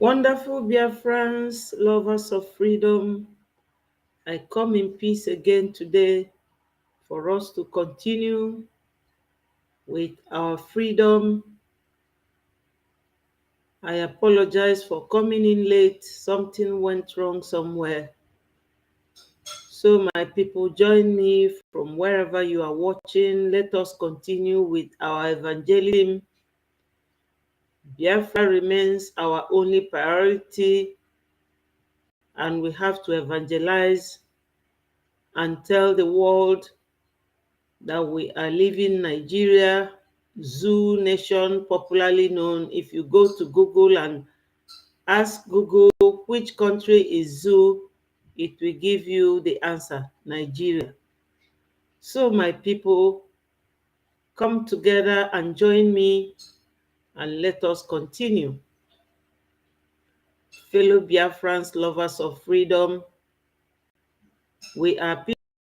Wonderful Biafrans, lovers of freedom, I come in peace again today for us to continue with our freedom. I apologize for coming in late. Something went wrong somewhere. So my people, join me from wherever you are watching. Let us continue with our evangelism. Biafra remains our only priority, and we have to evangelize and tell the world that we are leaving Nigeria, zoo nation, popularly known. If you go to Google and ask Google which country is zoo, it will give you the answer, Nigeria. So my people, come together and join me and let us continue. Fellow Biafrans, lovers of freedom, we are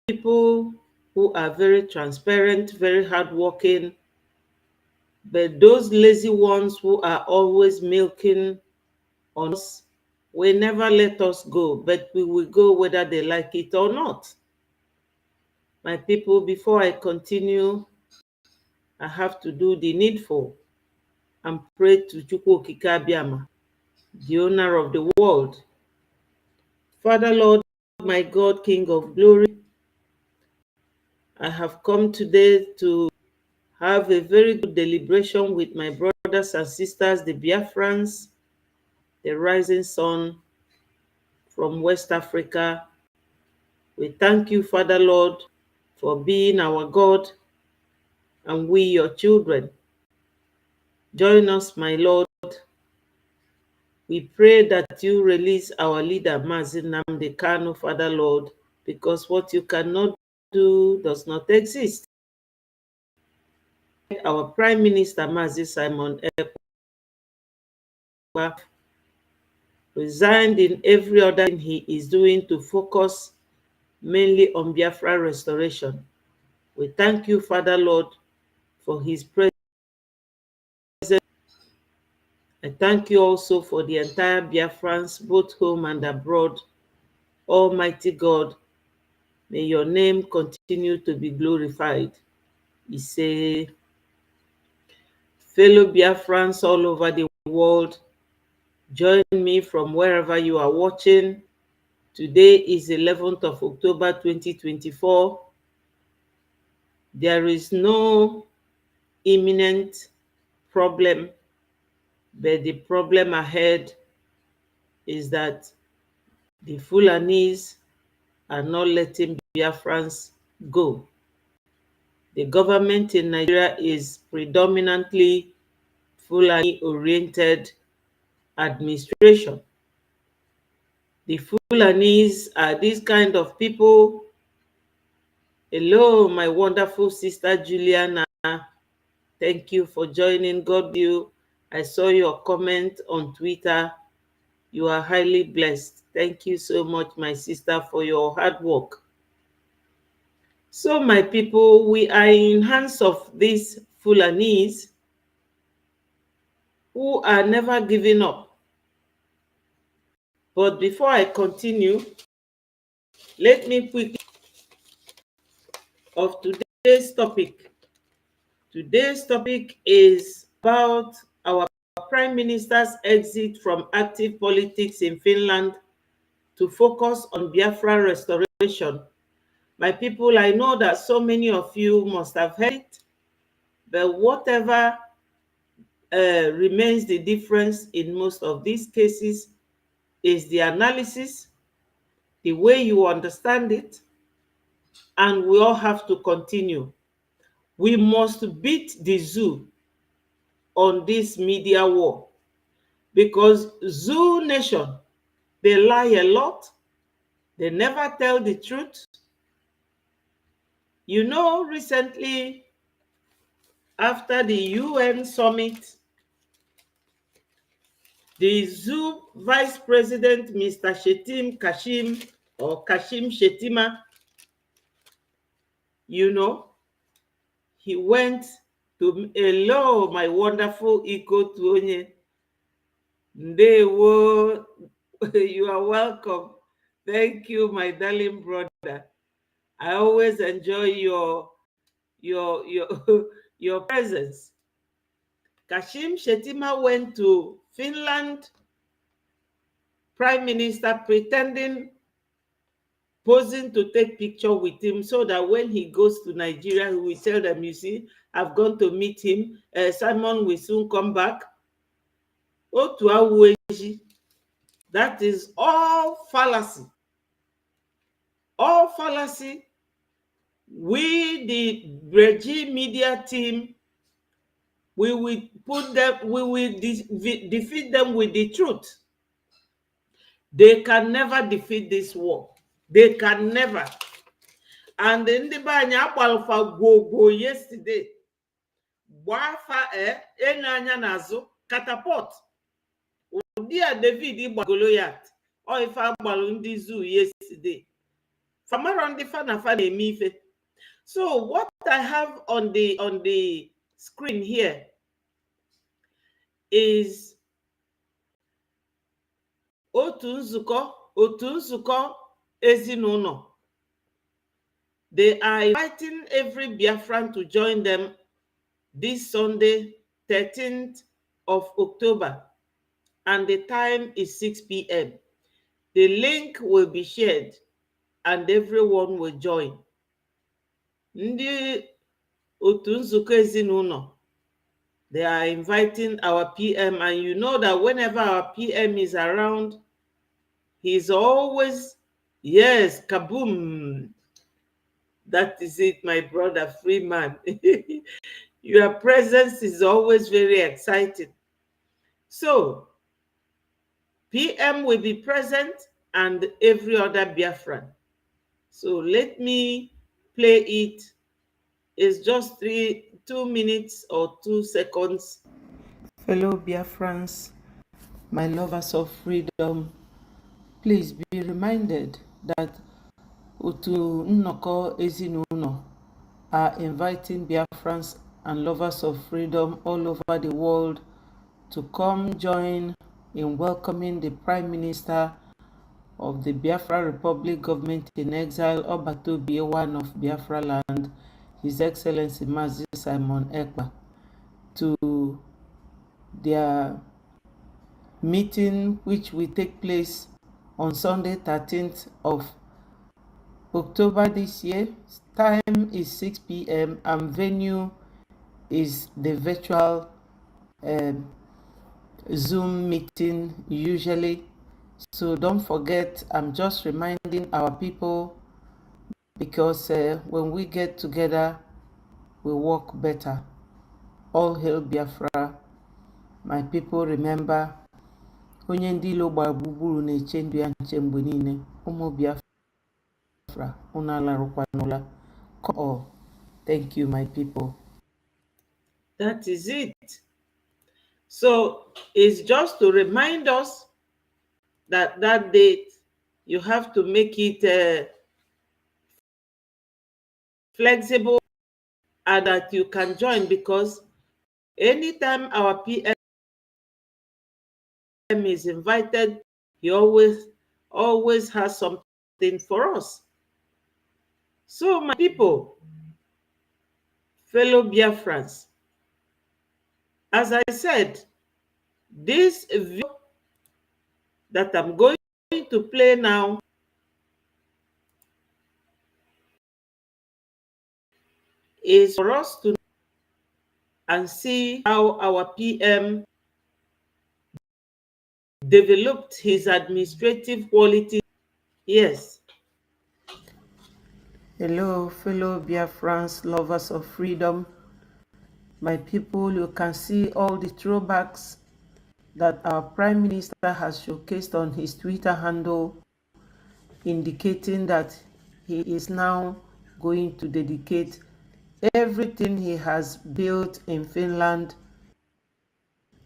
people who are very transparent, very hardworking, but those lazy ones who are always milking on us will never let us go, but we will go whether they like it or not. My people, before I continue, I have to do the needful and pray to Chukwu Okike Abiama, the owner of the world. Father, Lord, my God, King of glory, I have come today to have a very good deliberation with my brothers and sisters, the Biafrans, the rising sun from West Africa. We thank you, Father, Lord, for being our God and we your children. Join us, my Lord. We pray that you release our leader, Mazi Nnamdi Kanu, Father, Lord, because what you cannot do does not exist. Our Prime Minister, Mazi Simon Ekpa, resigned in every other thing he is doing to focus mainly on Biafra restoration. We thank you, Father, Lord, for his presence. I thank you also for the entire Biafrans, both home and abroad. Almighty God, may your name continue to be glorified. He say, fellow Biafrans all over the world, join me from wherever you are watching. Today is 11th of October 2024. There is no imminent problem, but the problem ahead is that the Fulanis are not letting Biafrans go. The government in Nigeria is predominantly Fulani-oriented administration. The Fulanis are these kind of people. Hello, my wonderful sister Juliana. Thank you for joining. God bless you. I saw your comment on Twitter. You are highly blessed. Thank you so much, my sister, for your hard work. So, my people, we are in hands of these Fulanis who are never giving up. But before I continue, let me quickly of today's topic. Today's topic is about our Prime Minister's exit from active politics in Finland to focus on Biafra restoration. My people, I know that so many of you must have heard it, but whatever remains the difference in most of these cases is the analysis, the way you understand it, and we all have to continue. We must beat the zoo on this media war because zoo nation, they lie a lot. They never tell the truth. You know, recently, after the UN summit, the zoo vice president, Mr. Kashim Shettima, you know, he went to, hello, my wonderful Iko Tuonye. Ndewo, you are welcome. Thank you, my darling brother. I always enjoy your your presence. Kashim Shettima went to Finland, Prime Minister pretending, posing to take picture with him so that when he goes to Nigeria, he will tell them, you see, I've gone to meet him. Simon will soon come back. Otu awueji. That is all fallacy. All fallacy. We, the BREGIE media team, we will defeat them with the truth. They can never defeat this war. They can never. And ndị be anyị agbalụfa gwogwo yesterday gbafa enyo anya n'azụ catapult ụdị a David gbagolo ya ọ ife agbalụ ndị zoo yesterday famara ndị fa na fa na-eme ife. So what I have on the screen here is otu nzukọ ezinụlọ. They are inviting every Biafran to join them this Sunday, 13th of October, and the time is 6 p.m. The link will be shared and everyone will join. Ndị otu nzukọ ezinụlọ, they are inviting our PM, and you know that whenever our PM is around, he's always, yes, kaboom. That is it, my brother Freeman. Your presence is always very exciting. So, PM will be present and every other Biafran. So let me play it. It's just 2 minutes or 2 seconds. Fellow Biafrans, my lovers of freedom, please be reminded that Otu Nnoko Ezinụlọ are inviting Biafrans and lovers of freedom all over the world to come join in welcoming the Prime Minister of the Biafra Republic Government in Exile, Obatobi, one of Biafra land, His Excellency Mazi Simon Ekpa, to their meeting which will take place on Sunday 13th of October this year. Time is 6 p.m. and venue is the virtual Zoom meeting usually. So don't forget, I'm just reminding our people, because when we get together, we work better. All hail Biafra. My people, remember, onye ndị ilo gbara gburugburu na-eche ndụ ya nche mgbe niile. Ụmụ Biafra, unu alarụkwanụla. Come all. Thank you, my people. That is it. So it's just to remind us that that date, you have to make it flexible and that you can join, because anytime our PM is invited, he always has something for us. So my people, fellow Biafrans, as I said, this video that I'm going to play now is for us to and see how our PM developed his administrative quality. Yes. Hello, fellow Biafrans, lovers of freedom. My people, you can see all the throwbacks that our Prime Minister has showcased on his Twitter handle, indicating that he is now going to dedicate everything he has built in Finland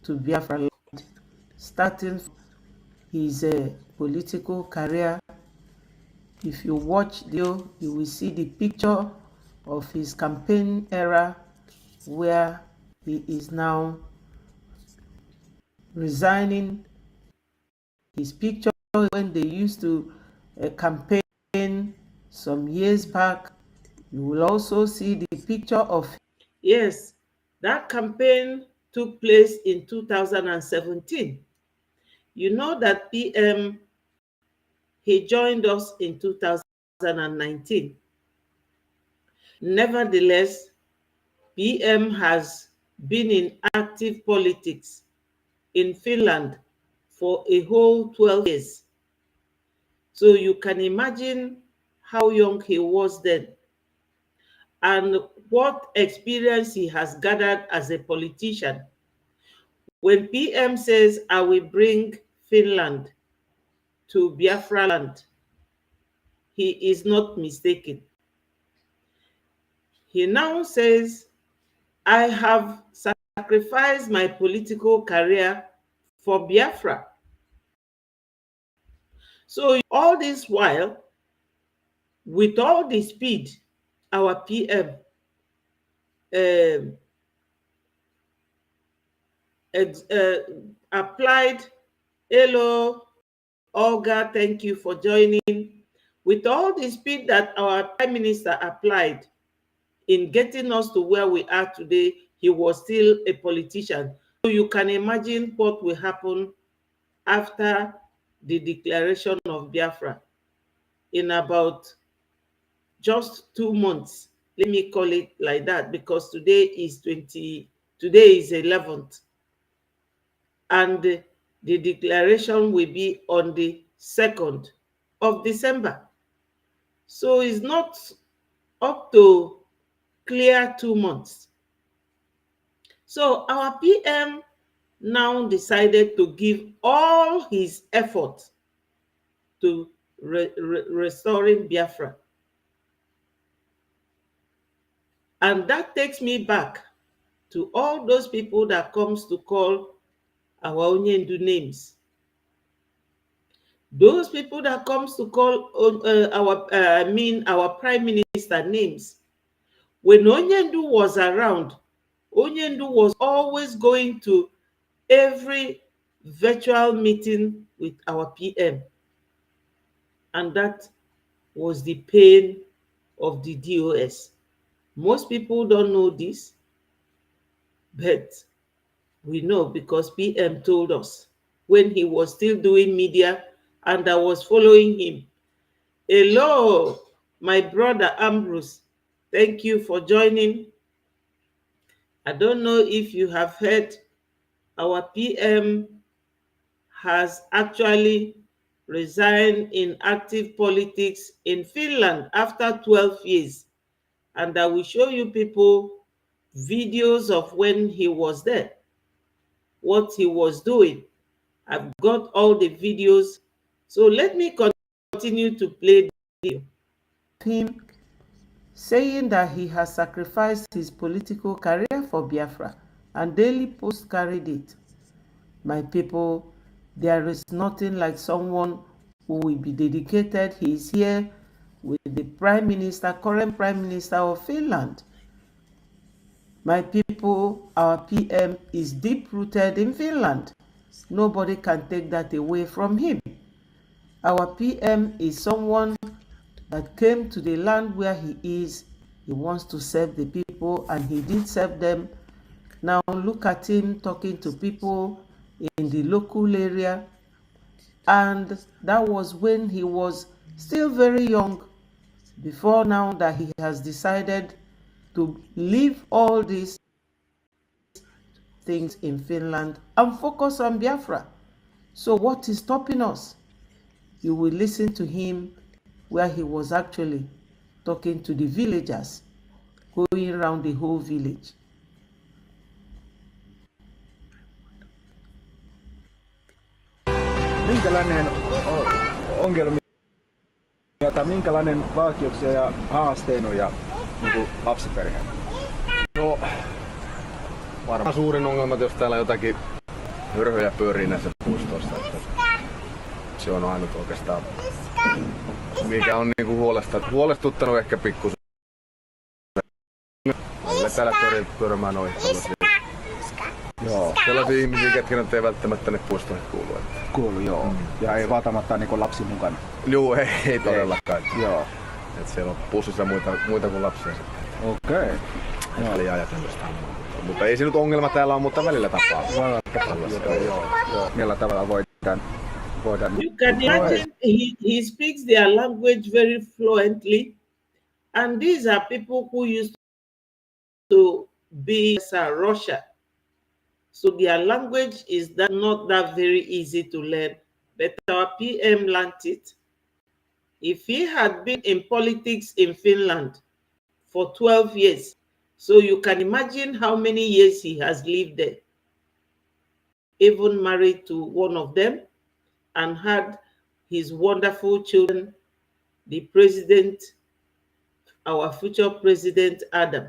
to Biafra land, starting his political career. If you watch the video, you will see the picture of his campaign era, where he is now resigning his picture when they used to campaign some years back. You will also see the picture of, yes, that campaign took place in 2017. You know that PM, he joined us in 2019. Nevertheless, PM has been in active politics in Finland for a whole 12 years. So you can imagine how young he was then and what experience he has gathered as a politician. When PM says, I will bring Finland to Biafra land, he is not mistaken. He now says, I have sacrificed my political career for Biafra. So all this while, with all the speed, our PM applied, hello, Olga, thank you for joining. With all the speed that our Prime Minister applied in getting us to where we are today, he was still a politician. So you can imagine what will happen after the declaration of Biafra in about just 2 months. Let me call it like that, because today is 11th. And the declaration will be on the 2nd of December. So it's not up to clear 2 months. So our PM now decided to give all his effort to restoring Biafra. And that takes me back to all those people that comes to call our Onyendu names. Those people that comes to call our Prime Minister names. When Onyendu was around, Onyendu was always going to every virtual meeting with our PM. And that was the pain of the DOS. Most people don't know this, but we know because PM told us when he was still doing media and I was following him. Hello, my brother Ambrose. Thank you for joining. I don't know if you have heard, our PM has actually resigned in active politics in Finland after 12 years. And I will show you people videos of when he was there, what he was doing. I've got all the videos. So let me continue to play the video. Him saying that he has sacrificed his political career for Biafra, and Daily Post carried it. My people, there is nothing like someone who will be dedicated. He is here with the Prime Minister, current Prime Minister of Finland. My people, our PM is deep-rooted in Finland. Nobody can take that away from him. Our PM is someone that came to the land where he is. He wants to serve the people, and he did serve them. Now look at him talking to people in the local area. And that was when he was still very young, before now that he has decided to leave all these things in Finland and focus on Biafra. So what is stopping us? You will listen to him where he was actually talking to the villagers, going around the whole village. Minkälainen ongelmia tai minkälainen vaikeuksia ja haasteita niin lapsiperheen? No, varmaan suurin ongelma, jos täällä jotakin hörhöjä pyörii näissä puistoissa. Se on ainut oikeastaan, mikä on niinku huolestuttanut ehkä pikkusen. Täällä törmää noin Joo. Sellaisia ihmisiä, ketkä nyt ei välttämättä tänne puistoihin kuulu. Kuulu, joo. Ja ei välttämättä niinku lapsi mukana. Joo, ei todellakaan. Joo. Et siellä on pussissa muita kuin lapsia sitten. Okei. Eli ajatellista. Mutta ei se nyt ongelma täällä on, mutta välillä tapaa. Joo. Millä tavalla voidaan You can imagine he speaks their language very fluently, and these are people who used to be Russia. So their language is not that very easy to learn, but our PM learned it. If he had been in politics in Finland for 12 years, so you can imagine how many years he has lived there, even married to one of them, and had his wonderful children, the president, our future president, Adam.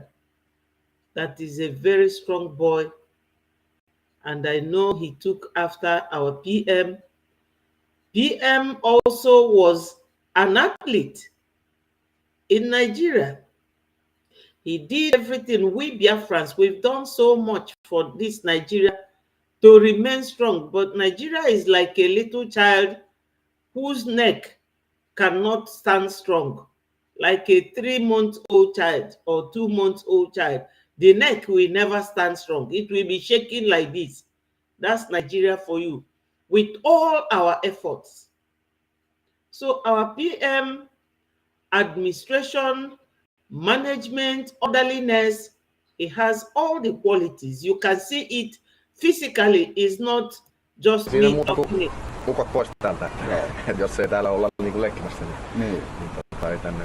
That is a very strong boy. And I know he took after our PM. PM also was an athlete in Nigeria. He did everything. We Biafrans, we've done so much for this Nigeria to remain strong. But Nigeria is like a little child whose neck cannot stand strong. Like a 3-month-old child or 2-month-old child. The neck will never stand strong. It will be shaking like this. That's Nigeria for you. With all our efforts. So our PM, administration, management, orderliness, it has all the qualities. You can see it physically. It's not just Siinä me muuta kuin talking it. mukot pois täältä. Et jos ei täällä olla niinku leikkimässä, Niin. ei tänne.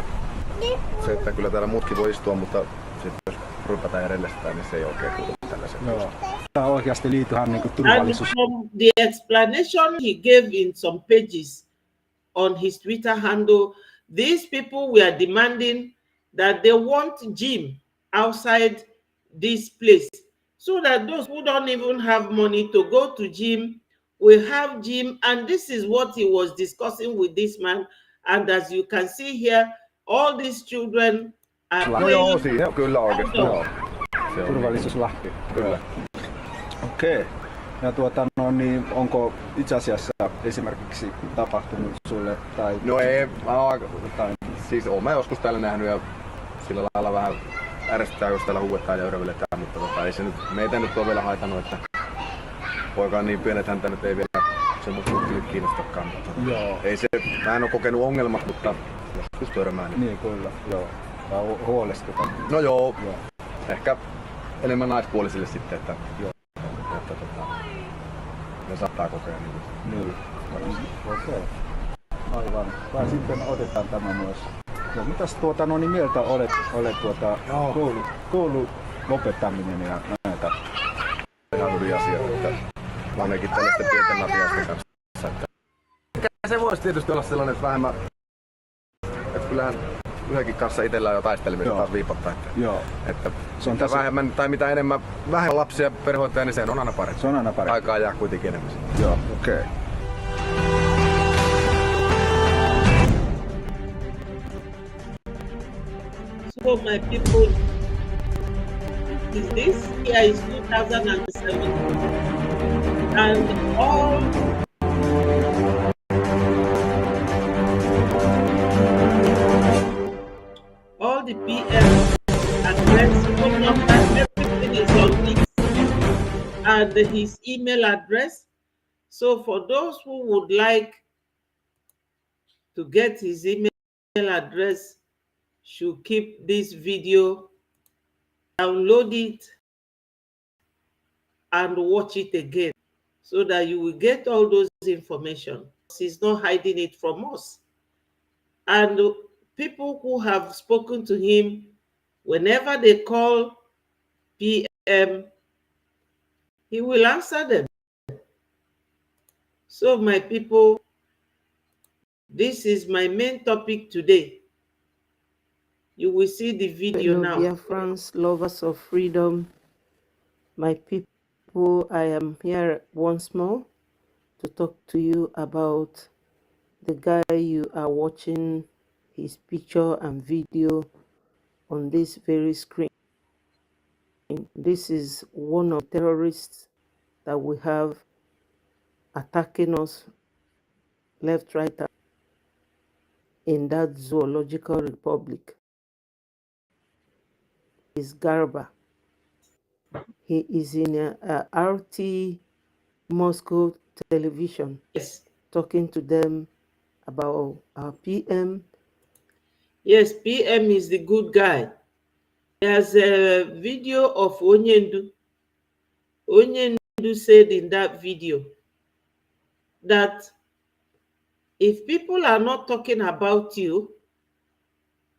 Se, että kyllä täällä muutkin voi istua, mutta sitten jos rypätään ja rellestään, niin se ei oikein kuulu tällaisen. Joo. Tämä oikeasti liittyhän niinku And turvallisuus. from the explanation he gave in some pages on his Twitter handle, these people were demanding that they want gym outside this place so that those who don't even have money to go to gym will have gym. And this is what he was discussing with this man. And as you can see here, all these children are No joo, siinä kyllä oikeastaan. outdoors. Turvallisuuslahti. Kyllä. Okei. Ja niin onko itse asiassa esimerkiksi tapahtunut sulle tai... No ei, siis oon mä joskus täällä nähnyt ja sillä lailla vähän ärsyttää, jos täällä huuetaan ja örvelletään, mutta ei se nyt, meitä nyt ole vielä haitannut, että poika on niin pieni, että häntä nyt ei vielä semmoista kyllä kiinnostakaan. Mutta Joo. ei se, mä en oo kokenut ongelmat, mutta joskus törmää. Niin kyllä, joo. Tää on huolestuttavaa. No joo, ehkä enemmän naispuolisille sitten, että ne saattaa kokea Niin. Okei. Aivan. Tai sitten otetaan tämä myös. Ja mitäs niin mieltä olet koulun lopettaminen ja näitä? ihan hyviä asioita, että ainakin tällaisten pienten napiaisten kanssa. Että se voisi tietysti olla sellainen, että vähemmän, että kyllähän yhdenkin kanssa itsellä on jo taistelemista taas viipottaa. Että se on mitä vähemmän tai mitä enemmän vähemmän lapsia perhehoitajia, niin se on aina parempi. Se on aina parempi. Aikaa jää kuitenkin enemmän. Joo, okei. So my people, this year is 2007, and all the PM address, phone number, everything is on it, and his email address. So for those who would like to get his email address, should keep this video, download it, and watch it again so that you will get all those information. He's not hiding it from us. And people who have spoken to him, whenever they call PM, he will answer them. So my people, this is my main topic today. You will see the video now. Dear friends, lovers of freedom, my people, I am here once more to talk to you about the guy you are watching his picture and video on this very screen. This is one of terrorists that we have attacking us left, right, in that zoological republic is Garba. He is in RT Moscow television. Yes. Talking to them about our PM. Yes, PM is the good guy. There's a video of Onyendu. Onyendu said in that video that if people are not talking about you,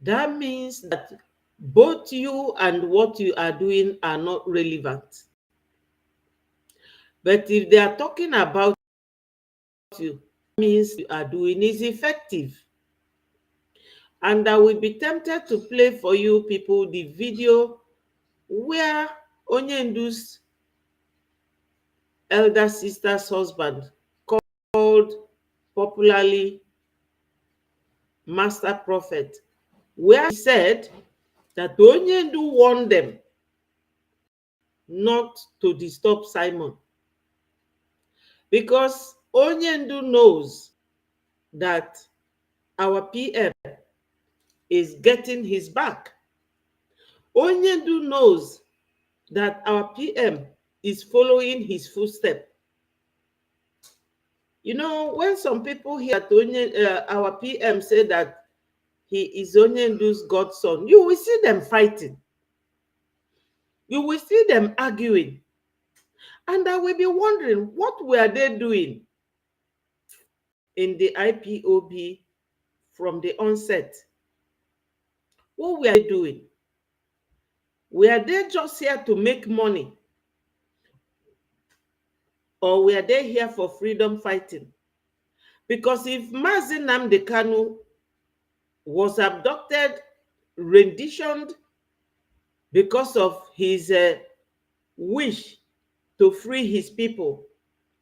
that means that both you and what you are doing are not relevant. But if they are talking about you, that means you are doing is effective. And I will be tempted to play for you people the video where Onyendu's elder sister's husband, called popularly Master Prophet, where he said that Onyendu warned them not to disturb Simon, because Onyendu knows that our PM is getting his back. Onyendu knows that our PM is following his footsteps. You know, when some people hear our PM say that he is Onyendu's godson, you will see them fighting. You will see them arguing. And I will be wondering, what were they doing in the IPOB from the onset? What were they doing? Were they just here to make money? Or were they here for freedom fighting? Because if Mazi Nnamdi Kanu was abducted, renditioned because of his wish to free his people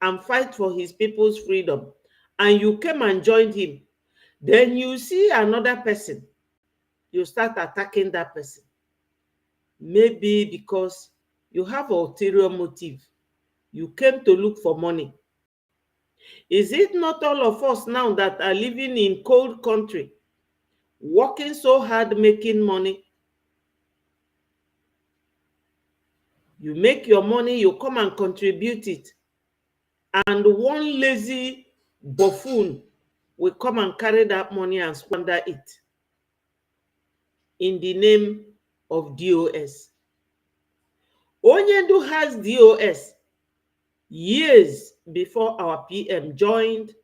and fight for his people's freedom, and you came and joined him, then you see another person, you start attacking that person. Maybe because you have an ulterior motive. You came to look for money. Is it not all of us now that are living in cold country, working so hard, making money? You make your money, you come and contribute it. And one lazy buffoon will come and carry that money and squander it in the name of DOS. Onyendu has DOS years before our PM joined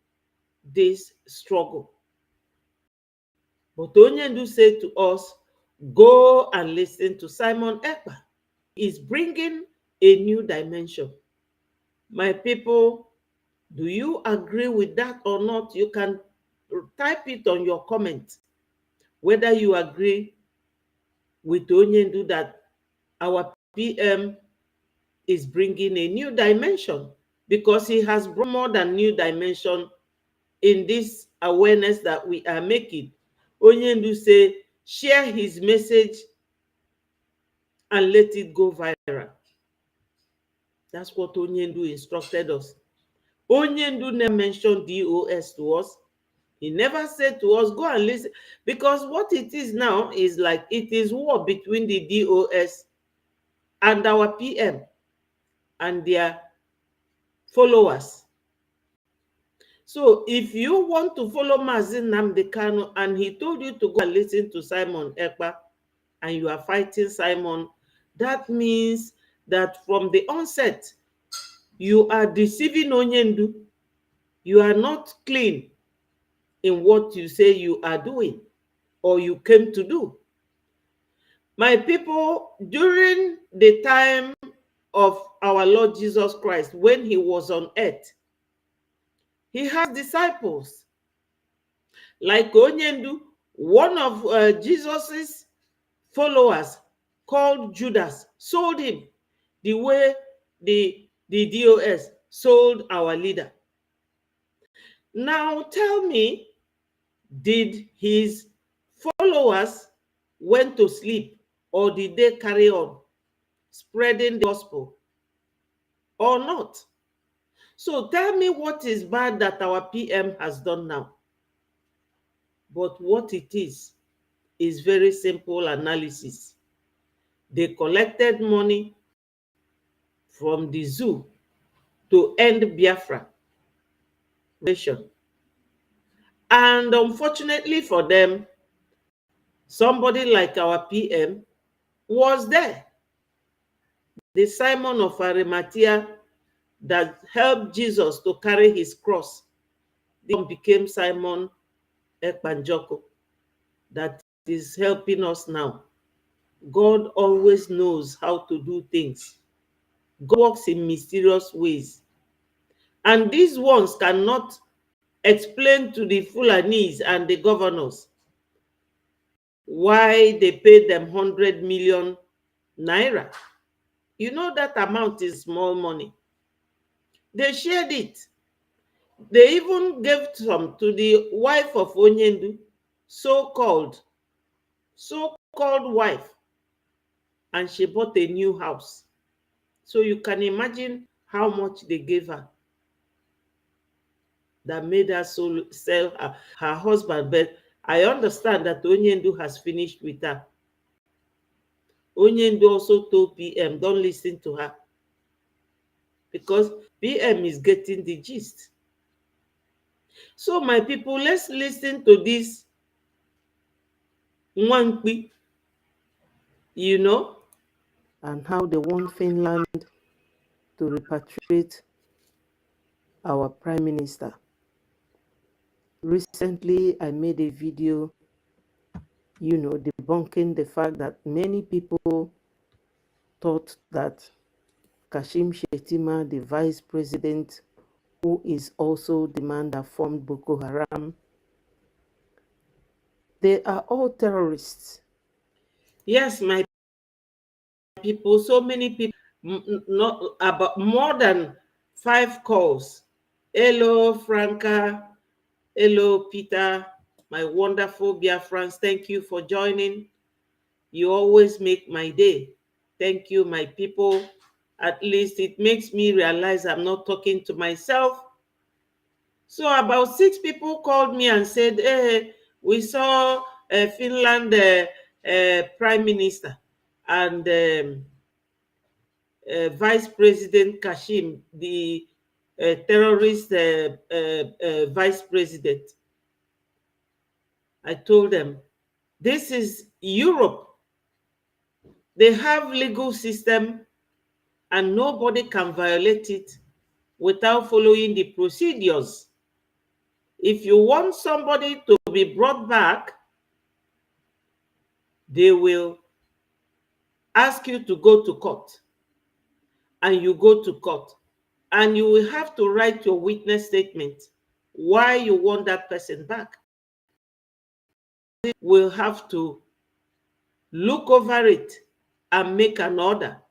this struggle. But Onyendu said to us, go and listen to Simon Ekpa. He's bringing a new dimension. My people, do you agree with that or not? You can type it on your comment, whether you agree with Onyendu that our PM is bringing a new dimension, because he has brought more than new dimension in this awareness that we are making. Onyendu say, share his message and let it go viral. That's what Onyendu instructed us. Onyendu never mentioned DOS to us. He never said to us, go and listen. Because what it is now is like it is war between the DOS and our PM and their followers. So if you want to follow Mazi Nnamdi Kanu and he told you to go and listen to Simon Ekpa and you are fighting Simon, that means that from the onset, you are deceiving Onyendu. You are not clean in what you say you are doing or you came to do. My people, during the time of our Lord Jesus Christ, when he was on earth, he has disciples. Like Onyendu, one of Jesus's followers called Judas sold him the way the DOS sold our leader. Now tell me, did his followers went to sleep, or did they carry on spreading the gospel or not? So tell me what is bad that our PM has done now. But what it is very simple analysis. They collected money from the zoo to end Biafra nation. And unfortunately for them, somebody like our PM was there. The Simon of Arimathea that helped Jesus to carry his cross. This one became Simon Ekpanjoko that is helping us now. God always knows how to do things. God works in mysterious ways. And these ones cannot explain to the Fulanese and the governors why they paid them 100 million naira. You know that amount is small money. They shared it. They even gave some to the wife of Onyendu, so-called wife, and she bought a new house. So you can imagine how much they gave her that made her sell her husband. But I understand that Onyendu has finished with her. Onyendu also told PM, don't listen to her, because PM is getting the gist. So my people, let's listen to this Nwankpi, and how they want Finland to repatriate our prime minister. Recently, I made a video, debunking the fact that many people thought that Kashim Shettima, the vice president, who is also the man that formed Boko Haram, they are all terrorists. Yes, my people, so many people, not about more than 5 calls. Hello, Franca. Hello, Peter, my wonderful Biafrans. Thank you for joining. You always make my day. Thank you, my people. At least it makes me realize I'm not talking to myself. So about 6 people called me and said, hey, we saw Finland Prime Minister and Vice President Kashim, the terrorist vice president. I told them, this is Europe. They have legal system and nobody can violate it without following the procedures. If you want somebody to be brought back, they will ask you to go to court. And you go to court. And you will have to write your witness statement why you want that person back. We'll have to look over it and make an order.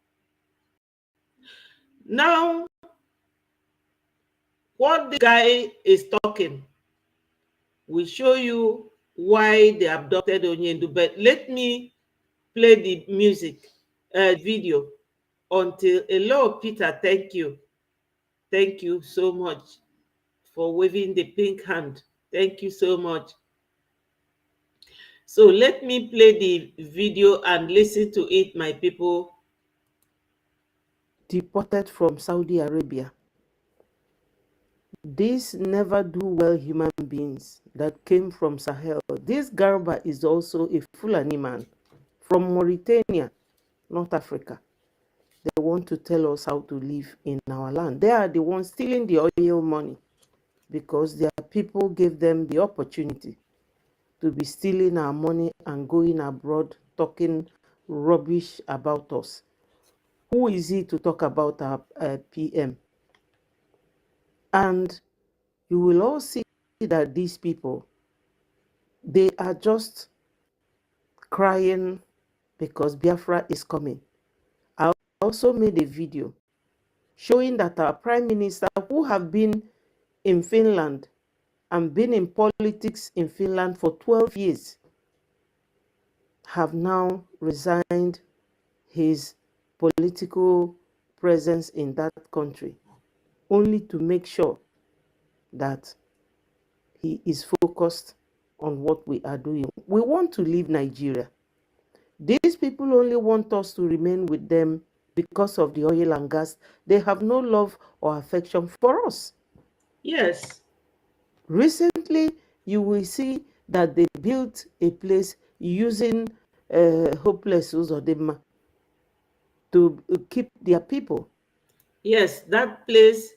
Now, what the guy is talking will show you why they abducted Onyendu. But let me play the music, video until. Hello, Peter. Thank you. Thank you so much for waving the pink hand. Thank you so much. So let me play the video and listen to it, my people. Deported from Saudi Arabia. These never do well human beings that came from Sahel. This Garba is also a Fulani man from Mauritania, North Africa. They want to tell us how to live in our land. They are the ones stealing the oil money because their people gave them the opportunity to be stealing our money and going abroad talking rubbish about us. Who is he to talk about our PM? And you will all see that these people, they are just crying because Biafra is coming. I also made a video showing that our prime minister, who have been in Finland and been in politics in Finland for 12 years, have now resigned his political presence in that country only to make sure that he is focused on what we are doing. We want to leave Nigeria. These people only want us to remain with them because of the oil and gas. They have no love or affection for us. Yes. Recently, you will see that they built a place using hopeless Uzodema to keep their people. Yes, that place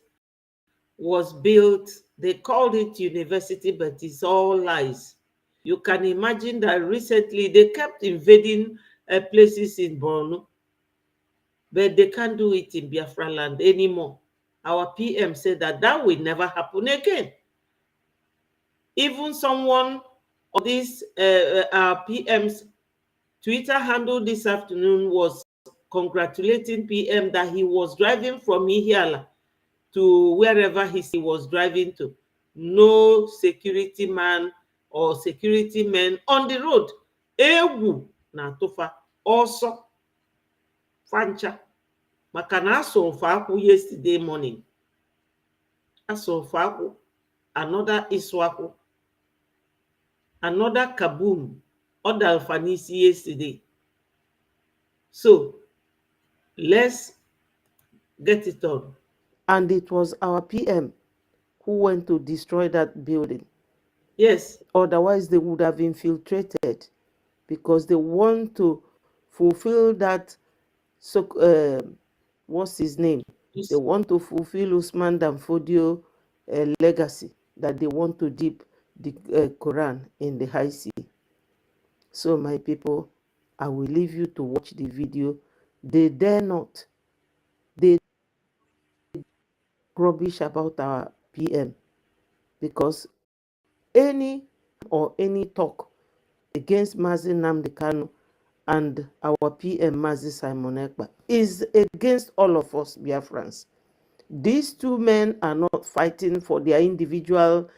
was built, they called it university, but it's all lies. You can imagine that recently they kept invading places in Borno, but they can't do it in Biafra land anymore. Our PM said that that will never happen again. Even someone on this our PM's Twitter handle this afternoon was congratulating PM that he was driving from Ihiala to wherever he was driving to. No security man or security men on the road. Ewu na atụfa ọsọ fancha maka na asụrụfa akwụ yesterday morning. Asụrụfa akwụ, another ịsụ akwụ, another kaboom, ọdalfa n'isi yesterday. So let's get it on. And it was our PM who went to destroy that building. Yes. Otherwise, they would have infiltrated because they want to fulfill that. So, what's his name? They want to fulfill Usman Danfodio legacy that they want to dip the Quran in the high sea. So, my people, I will leave you to watch the video. They dare not. They rubbish about our PM because any talk against Mazi Nnamdi Kanu and our PM Mazi Simon Ekpa is against all of us Biafrans. These two men are not fighting for their individual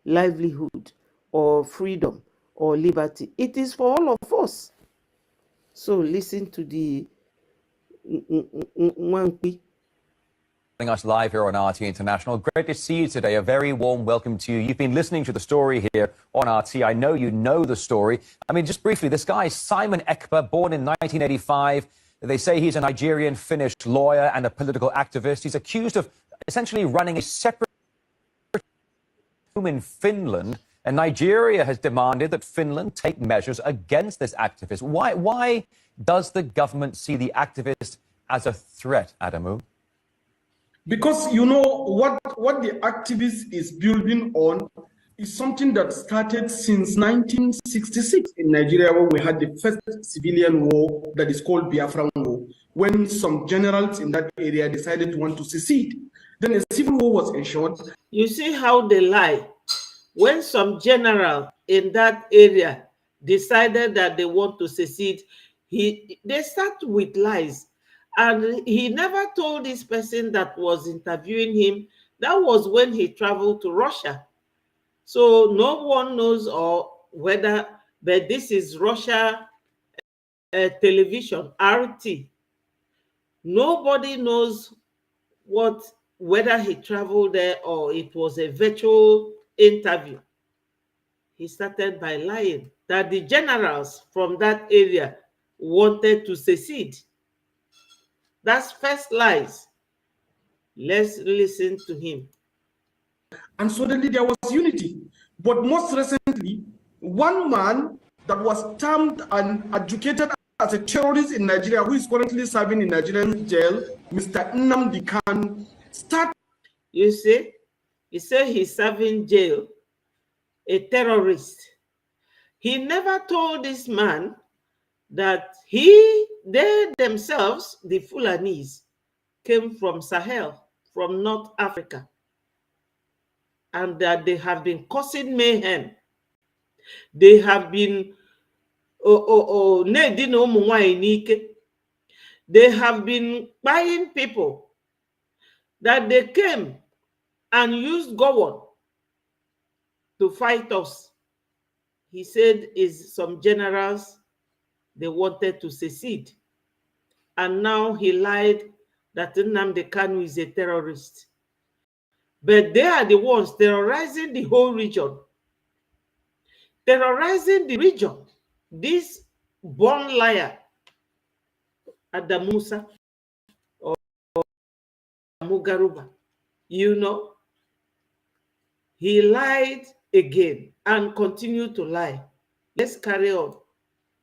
livelihood or freedom or liberty. It is for all of us. So listen to the Nwankpi. Us live here on RT International. Great to see you today. A very warm welcome to you. You've been listening to the story here on RT. I know you know the story. I mean, just briefly, this guy, Simon Ekpa, born in 1985. They say he's a Nigerian Finnish lawyer and a political activist. He's accused of essentially running a separate home in Finland. And Nigeria has demanded that Finland take measures against this activist. Why does the government see the activist as a threat, Adamu? Because you know what the activist is building on is something that started since 1966 in Nigeria, when we had the first civilian war that is called Biafra War, when some generals in that area decided to want to secede. Then a civil war was ensured. You see how they lie. When some general in that area decided that they want to secede, they start with lies. And he never told this person that was interviewing him. That was when he traveled to Russia. So no one knows or whether, but this is Russia television, RT. Nobody knows whether he traveled there or it was a virtual interview. He started by lying that the generals from that area wanted to secede. That's first lies. Let's listen to him. And suddenly there was unity. But most recently, one man that was termed and adjudicated as a terrorist in Nigeria, who is currently serving in Nigerian jail, Mr. Nnamdi Kanu, started. You see, he said he's serving jail, a terrorist. He never told this man that they themselves, the Fulanis, came from Sahel, from North Africa, and that they have been causing mayhem. They have been they have been buying people, that they came and used Gowon to fight us. He said is some generals, they wanted to secede. And now he lied that Nnamdi Kanu is a terrorist. But they are the ones terrorizing the whole region. Terrorizing the region. This born liar, Adamusa or Mugaruba, you know, he lied again and continued to lie. Let's carry on.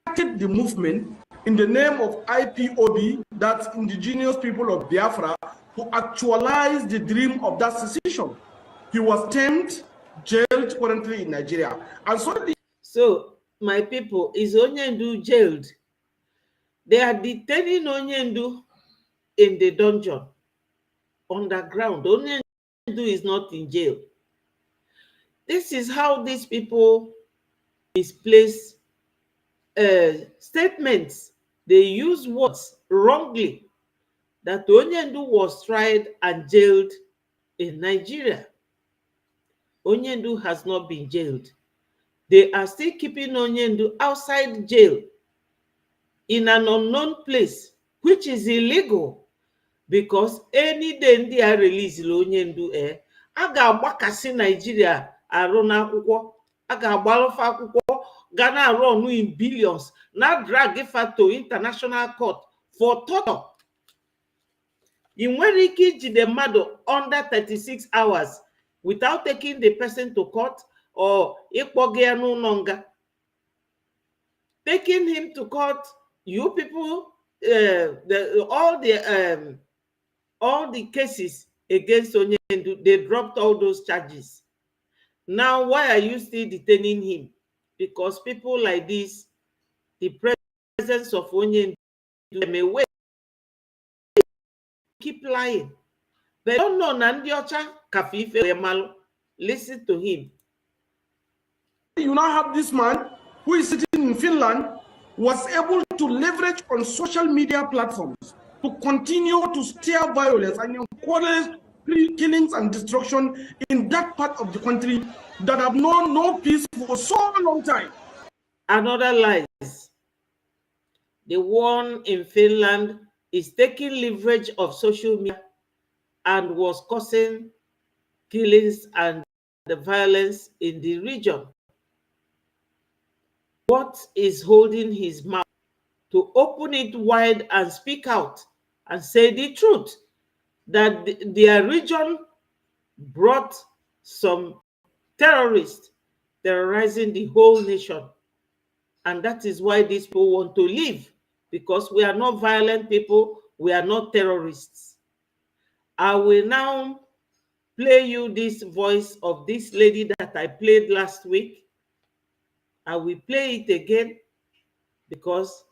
Started the movement in the name of IPOB, that's Indigenous People of Biafra, to actualize the dream of that secession. He was tamed, jailed currently in Nigeria. And so my people, is Onyendu jailed? They are detaining Onyendu in the dungeon, underground. Onyendu is not in jail. This is how these people misplace statements. They use words wrongly. That Onyendu was tried and jailed in Nigeria. Onyendu has not been jailed. They are still keeping Onyendu outside jail in an unknown place, which is illegal, because any day ndị a release Onyendu a ga-agbakasị Nigeria arụ n'akwụkwọ, a ga-agbalụfa akwụkwọ ga na-arụ ọnụ in billions, na drag ifa to international court for torture. ị nwere ike ijide mmadụ under 36 hours without taking the person to court or ịkpọga ya n'ụlọ nga. Taking him to court, you people, all the cases against Onyendu, they dropped all those charges. Now, why are you still detaining him? Because people like this, the presence of Onyendu, may wait, keep lying. They don't know Nandiocha Kafife Yemalo. Listen to him. you now have this man who is sitting in Finland, was able to leverage on social media platforms to continue to stir violence and encourage killings and destruction in that part of the country that have known no peace for so long time. Another lies. The one in Finland is taking leverage of social media and was causing killings and the violence in the region. What is holding his mouth to open it wide and speak out and say the truth, that their region brought some terrorists terrorizing the whole nation. And that is why these people want to leave, because we are not violent people, we are not terrorists. I will now play you this voice of this lady that I played last week. I will play it again because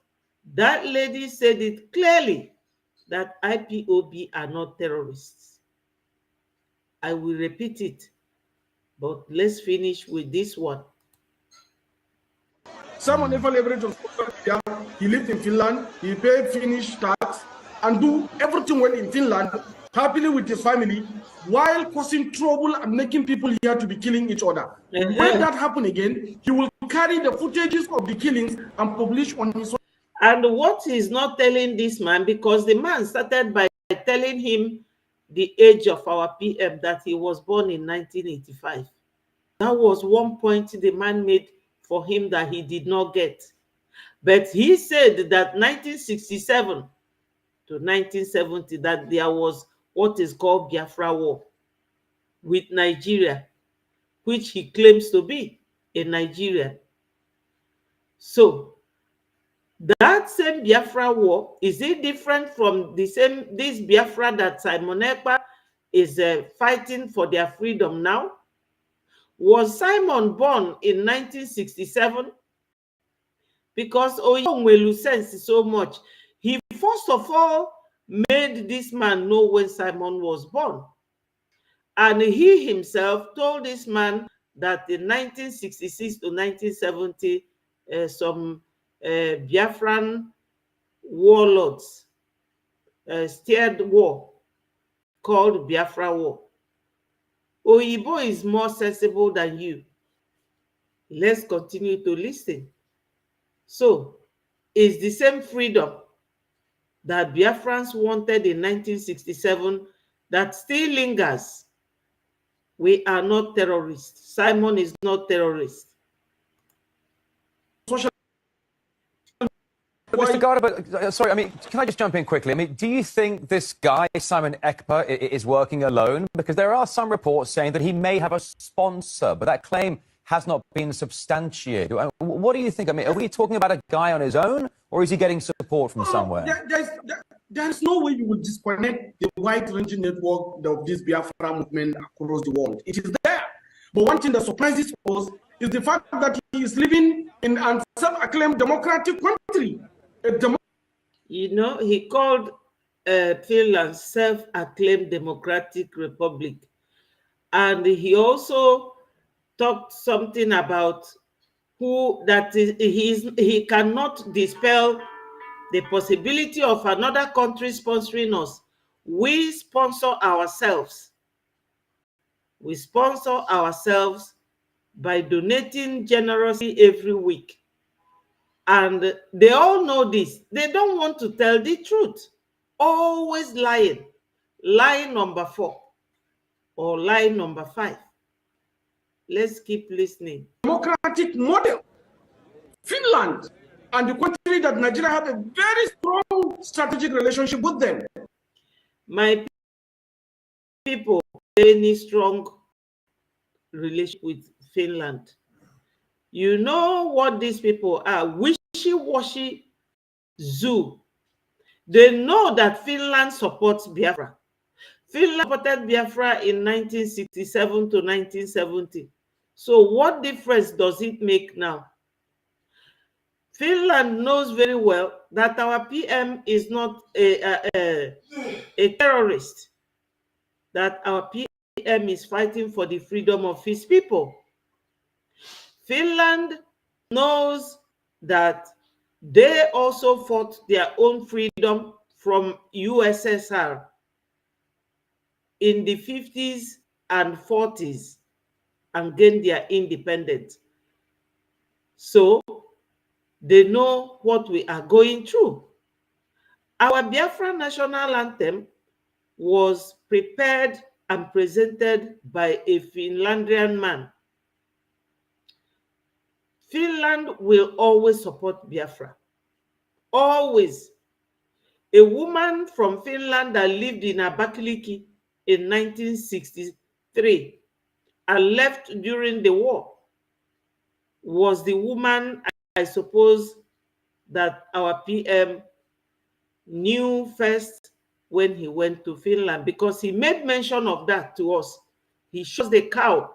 that lady said it clearly that IPOB are not terrorists. I will repeat it, but let's finish with this one. Someone never leveraged on social media. He lived in Finland, he paid Finnish tax, and do everything well in Finland, happily with his family, while causing trouble and making people here to be killing each other. When that happens again, he will carry the footages of the killings and publish on his own. And what he's not telling this man, because the man started by telling him the age of our PM, that he was born in 1985. That was one point the man made for him that he did not get. But he said that 1967 to 1970, that there was what is called Biafra War with Nigeria, which he claims to be in Nigeria. So that same Biafra War, is it different from this Biafra that Simon Ekpa is fighting for their freedom now? Was Simon born in 1967? Because Oyonwelu sense so much. He first of all made this man know when Simon was born. And he himself told this man that in 1966 to 1970, some Biafran warlords steered war called Biafra War. Oyibo is more sensible than you. Let's continue to listen. So, it's the same freedom that Biafrans wanted in 1967 that still lingers We are not terrorists. Simon is not terrorist. Mr. Garda, but sorry, I mean, can I just jump in quickly? I mean, do you think this guy, Simon Ekpa, is working alone? Because there are some reports saying that he may have a sponsor, but that claim has not been substantiated. What do you think? I mean, are we talking about a guy on his own, or is he getting support from somewhere? There's no way you will disconnect the wide-ranging network of this Biafra movement across the world. It is there. But one thing that surprises us is the fact that he is living in a self-acclaimed democratic country. You know, he called Finland self-acclaimed democratic republic. And he also talked something about he cannot dispel the possibility of another country sponsoring us. We sponsor ourselves. We sponsor ourselves by donating generously every week. And they all know this. They don't want to tell the truth. Always lying. Lie number 4 or lie number 5. Let's keep listening. Democratic model. Finland and the country that Nigeria have a very strong strategic relationship with them. My people, any strong relationship with Finland. You know what these people are? Wishy-washy zoo. They know that Finland supports Biafra. Finland supported Biafra in 1967 to 1970. So what difference does it make now? Finland knows very well that our PM is not a terrorist, that our PM is fighting for the freedom of his people. Finland knows that they also fought their own freedom from USSR in the 50s and 40s and gained their independence. So they know what we are going through. Our Biafra national anthem was prepared and presented by a Finlandian man. Finland will always support Biafra. Always. A woman from Finland that lived in Abakaliki in 1963 and left during the war was the woman, I suppose, that our PM knew first when he went to Finland, because he made mention of that to us. He shows the cow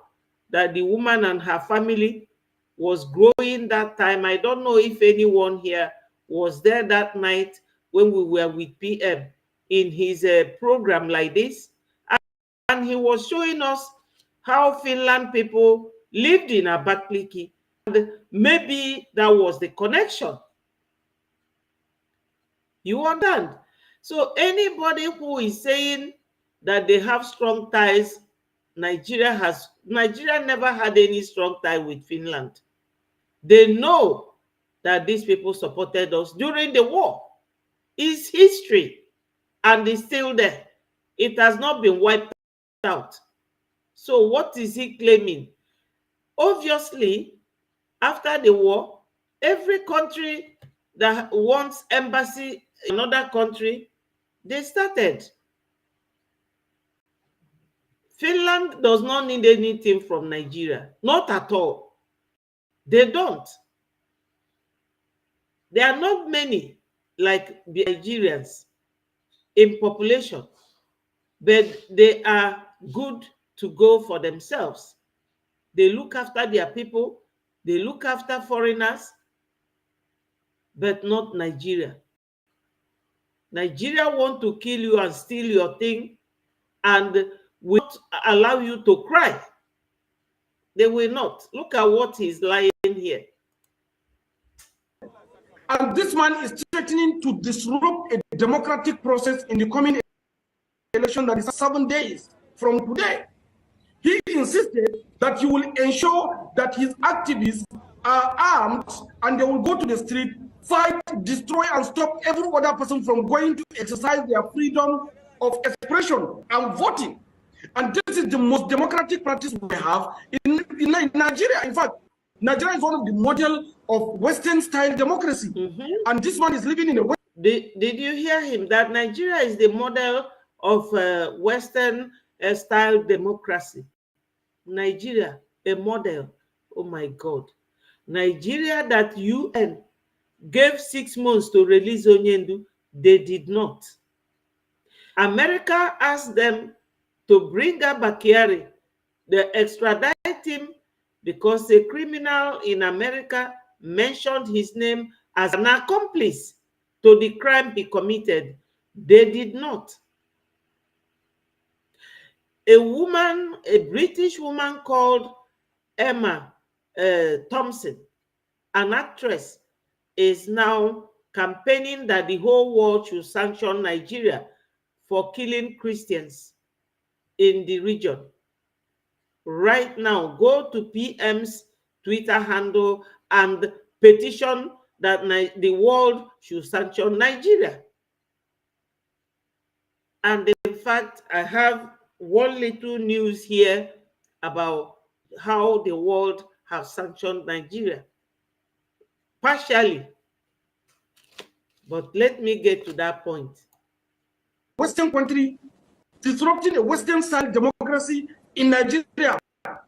that the woman and her family was growing that time. I don't know if anyone here was there that night when we were with PM in his program like this. And he was showing us how Finland people lived in Abakaliki. And maybe that was the connection. You understand? So anybody who is saying that they have strong ties, Nigeria never had any strong tie with Finland. They know that these people supported us during the war. It's history and it's still there. It has not been wiped out. So what is he claiming? Obviously, after the war, every country that wants embassy in another country, they started. Finland does not need anything from Nigeria. Not at all. They don't. There are not many like the Nigerians in population, but they are good to go for themselves. They look after their people, they look after foreigners, but not Nigeria. Nigeria want to kill you and steal your thing and will not allow you to cry. They will not. Look at what he's lying here. And this man is threatening to disrupt a democratic process in the coming election that is 7 days from today. He insisted that he will ensure that his activists are armed and they will go to the street, fight, destroy, and stop every other person from going to exercise their freedom of expression and voting. And this is the most democratic practice we have in Nigeria. In fact, Nigeria is one of the model of Western-style democracy. And this one is living in a way. Did you hear him? That Nigeria is the model of Western-style democracy. Nigeria, a model. Oh my God. Nigeria that UN gave 6 months to release Onyendu, they did not. America asked them to bring Bakari. They extradite him because a criminal in America mentioned his name as an accomplice to the crime he committed. They did not. A woman, a British woman called Emma Thompson, an actress, is now campaigning that the whole world should sanction Nigeria for killing Christians in the region. Right now, go to PM's Twitter handle and petition that the world should sanction Nigeria. And in fact, I have one little news here about how the world has sanctioned Nigeria. Partially. But let me get to that point. Western country disrupting a Western-style democracy in Nigeria,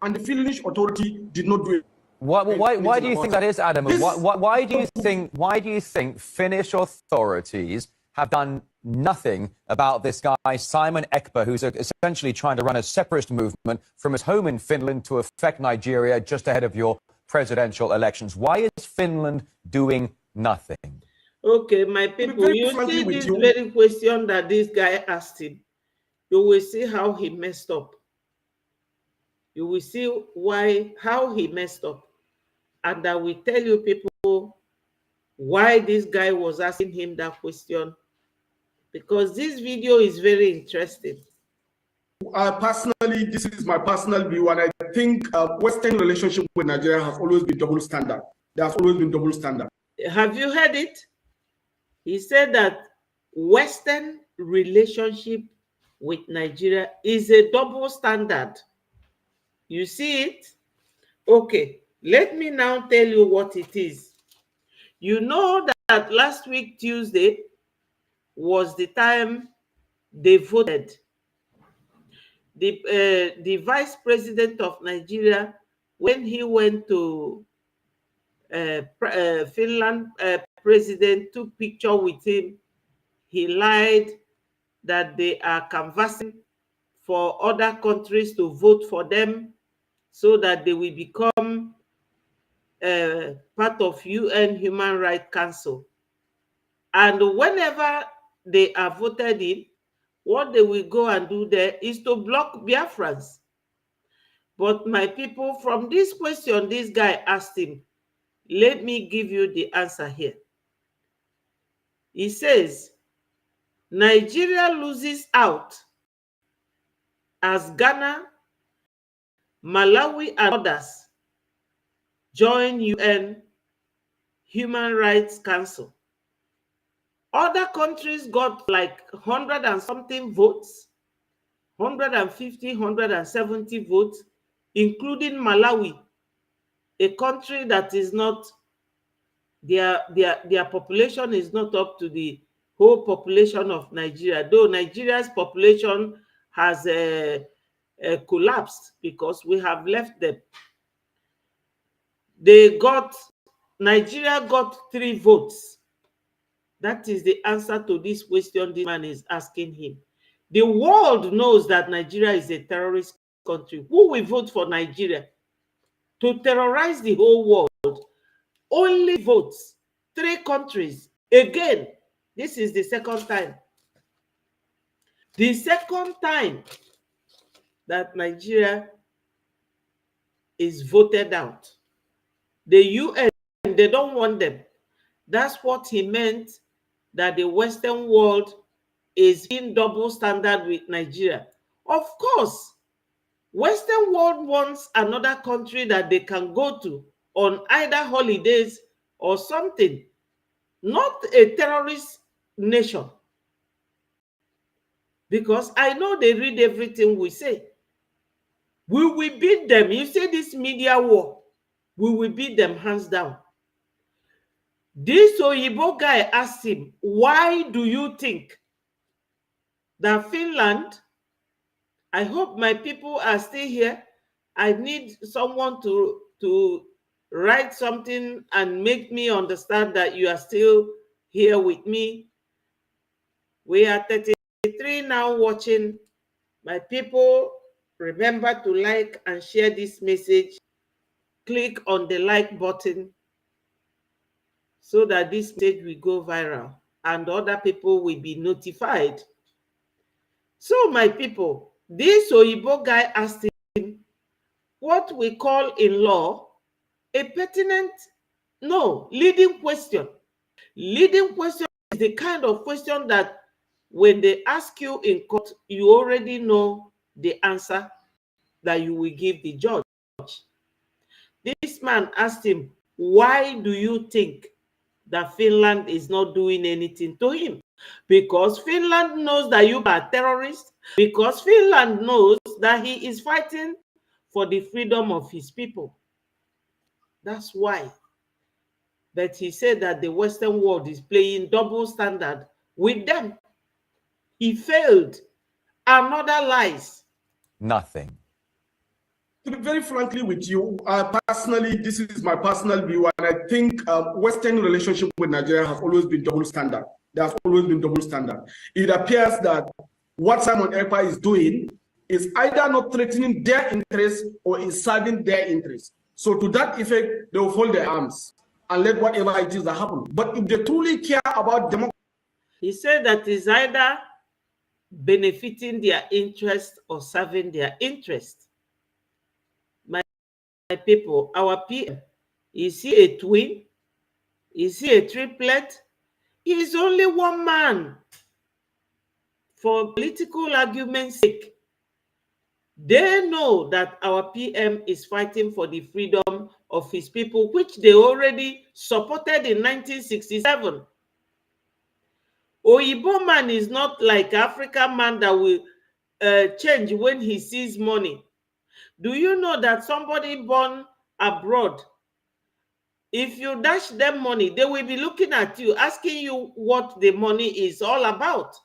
and the Finnish authority did not do it. Why do you think that is, Adam? Why do you think Finnish authorities have done nothing about this guy, Simon Ekpa, who's essentially trying to run a separatist movement from his home in Finland to affect Nigeria just ahead of your presidential elections? Why is Finland doing nothing? Okay, my people, you see this very question that this guy asked him. You will see how he messed up. You will see how he messed up. And I will tell you, people, why this guy was asking him that question. Because this video is very interesting. Personally, this is my personal view, and I think Western relationship with Nigeria has always been double standard. There has always been double standard. Have you heard it? He said that Western relationship with Nigeria is a double standard. You see it? Okay, let me now tell you what it is. You know that last week, Tuesday, was the time they voted. The vice president of Nigeria, when he went to Finland, president took picture with him. He lied that they are canvassing for other countries to vote for them so that they will become part of UN Human Rights Council. And whenever they are voted in, what they will go and do there is to block Biafrans. But my people, from this question this guy asked him, let me give you the answer here. He says, Nigeria loses out as Ghana, Malawi, and others join UN Human Rights Council. Other countries got like 100 and something votes, 150, 170 votes, including Malawi, a country that is not, their population is not up to the whole population of Nigeria, though Nigeria's population has collapsed because we have left them. Nigeria got 3 votes. That is the answer to this question this man is asking him. The world knows that Nigeria is a terrorist country. Who will vote for Nigeria? To terrorize the whole world. Only votes 3 countries. Again, this is the second time. The second time that Nigeria is voted out. The UN, they don't want them. That's what he meant, that the Western world is in double standard with Nigeria. Of course, Western world wants another country that they can go to on either holidays or something, not a terrorist nation. because I know they read everything we say. We will beat them. You see this media war, we will beat them hands down. This Oyibo guy asked him, why do you think that Finland, I hope my people are still here. I need someone to write something and make me understand that you are still here with me. We are 33 now watching. My people, remember to like and share this message. Click on the like button so that this message will go viral and other people will be notified. So my people, this Oyibo guy asked him what we call in law a pertinent, no, leading question. Leading question is the kind of question that when they ask you in court, you already know the answer that you will give the judge. This man asked him, why do you think that Finland is not doing anything to him? Because Finland knows that you are terrorists, because Finland knows that he is fighting for the freedom of his people. That's why. But he said that the Western world is playing double standard with them. He failed. Another lies. Nothing. To be very frankly with you, personally, this is my personal view, and I think Western relationship with Nigeria has always been double standard. There has always been double standard. It appears that what Simon Ekpa is doing is either not threatening their interests or is serving their interests. So to that effect, they will fold their arms and let whatever it is that happen. But if they truly care about democracy, he said that is either benefiting their interest or serving their interest. My people, our PM, is he a twin? Is he a triplet? He is only one man. For political argument's sake, they know that our PM is fighting for the freedom of his people, which they already supported in 1967. Oyibo man is not like African man that will change when he sees money. Do you know that somebody born abroad, if you dash them money, they will be looking at you, asking you what the money is all about?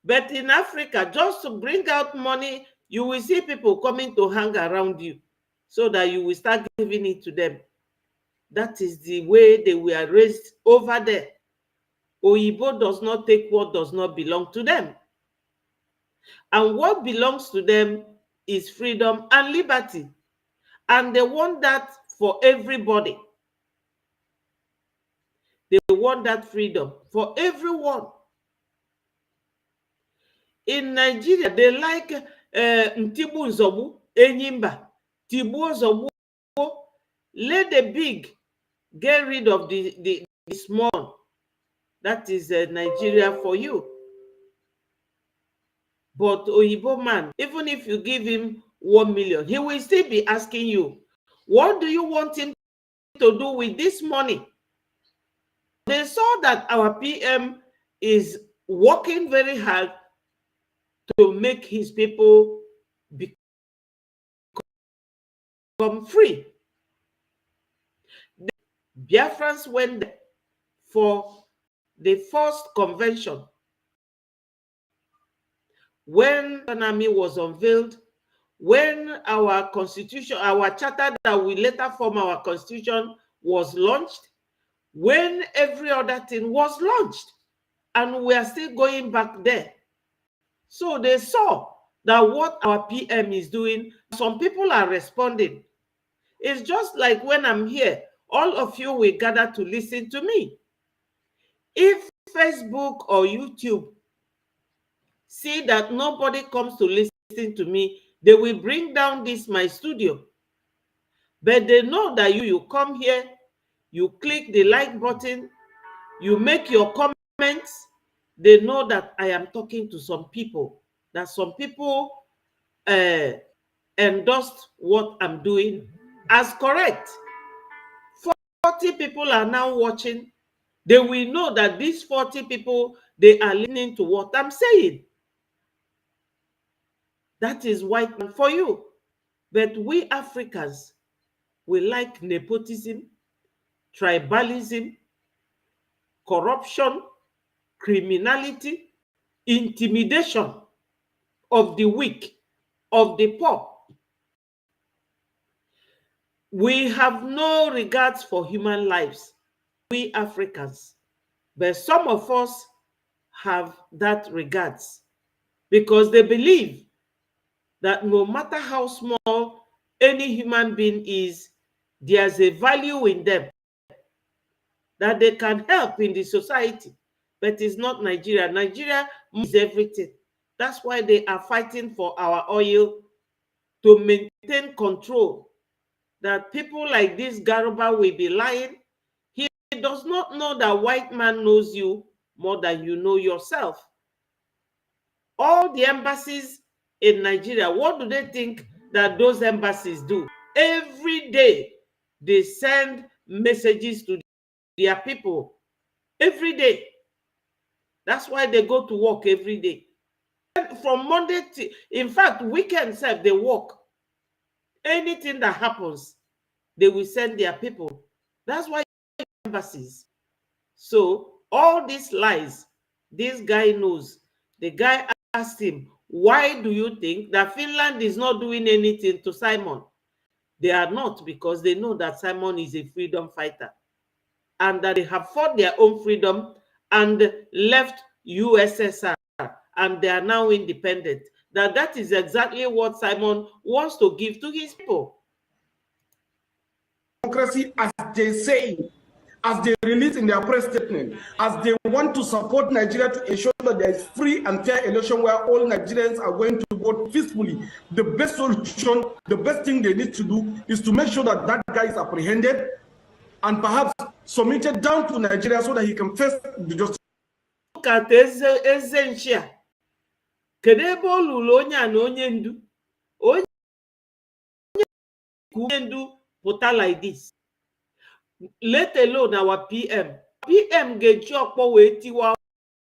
But in Africa, just to bring out money, you will see people coming to hang around you so that you will start giving it to them. That is the way they were raised over there. Oyibo does not take what does not belong to them. And what belongs to them is freedom and liberty. And they want that for everybody. They want that freedom for everyone. In Nigeria, they like Ntibu Nzobu, Enyimba, Tibu Nzobu. Let the big get rid of the small. That is Nigeria for you. But Oyibo man, even if you give him 1 million, he will still be asking you, what do you want him to do with this money? They saw that our PM is working very hard to make his people become free. The Biafrans went there for the first convention. When an army was unveiled, when our constitution, our charter that we later form our constitution was launched, when every other thing was launched, and we are still going back there. So they saw that what our PM is doing, some people are responding. It's just like when I'm here, all of you will gather to listen to me. If Facebook or YouTube see that nobody comes to listen to me, they will bring down this my studio. But they know that you come here, you click the like button, you make your comments. They know that I am talking to some people, that some people endorsed what I'm doing as correct. 40 people are now watching. They will know that these 40 people, they are listening to what I'm saying. That is white man for you. But we Africans, we like nepotism, tribalism, corruption, criminality, intimidation of the weak, of the poor. We have no regards for human lives, we Africans. But some of us have that regards because they believe that no matter how small any human being is, there's a value in them, that they can help in the society. But it's not Nigeria. Nigeria is everything. That's why they are fighting for our oil, to maintain control. That people like this Garuba will be lying. He does not know that white man knows you more than you know yourself. All the embassies in Nigeria, what do they think that those embassies do? Every day, they send messages to their people. Every day. That's why they go to work every day. From Monday to, in fact, weekend self, they work. Anything that happens, they will send their people. That's why embassies. So all these lies, this guy knows. The guy asked him, why do you think that Finland is not doing anything to Simon? They are not, because they know that Simon is a freedom fighter and that they have fought their own freedom and left USSR and they are now independent. That is exactly what Simon wants to give to his people. Democracy, as they say, as they release in their press statement, as they want to support Nigeria to ensure that there is free and fair election where all Nigerians are going to vote peacefully. The best solution, the best thing they need to do is to make sure that that guy is apprehended and perhaps submitted down to Nigeria so that he can face the justice. Look at Ezenshia. Kedebe olulu onye a na onye ndu. Onye ndu pụta like this. Let alone our PM. PM ga-eji ọkpọ wee tiwa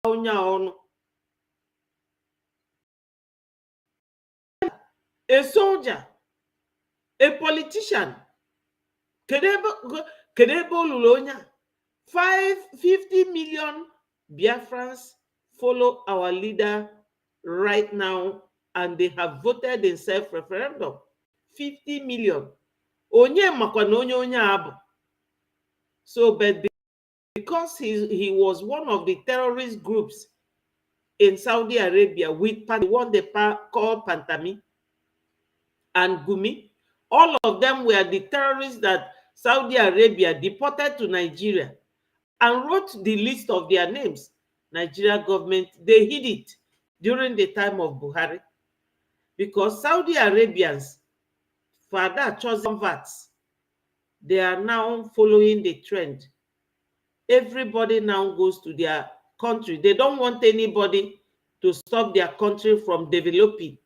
onye ọnụ. A soldier, a politician. Kedebe olulu onye a. 50 million Biafrans follow our leader right now and they have voted in self-referendum. 50 million. Onye makwa na onye abu. So, but because he was one of the terrorist groups in Saudi Arabia with the one they call Pantami and Gumi, all of them were the terrorists that Saudi Arabia deported to Nigeria and wrote the list of their names. Nigeria government, they hid it during the time of Buhari because Saudi Arabians, for that chosen converts, they are now following the trend. Everybody now goes to their country. They don't want anybody to stop their country from developing.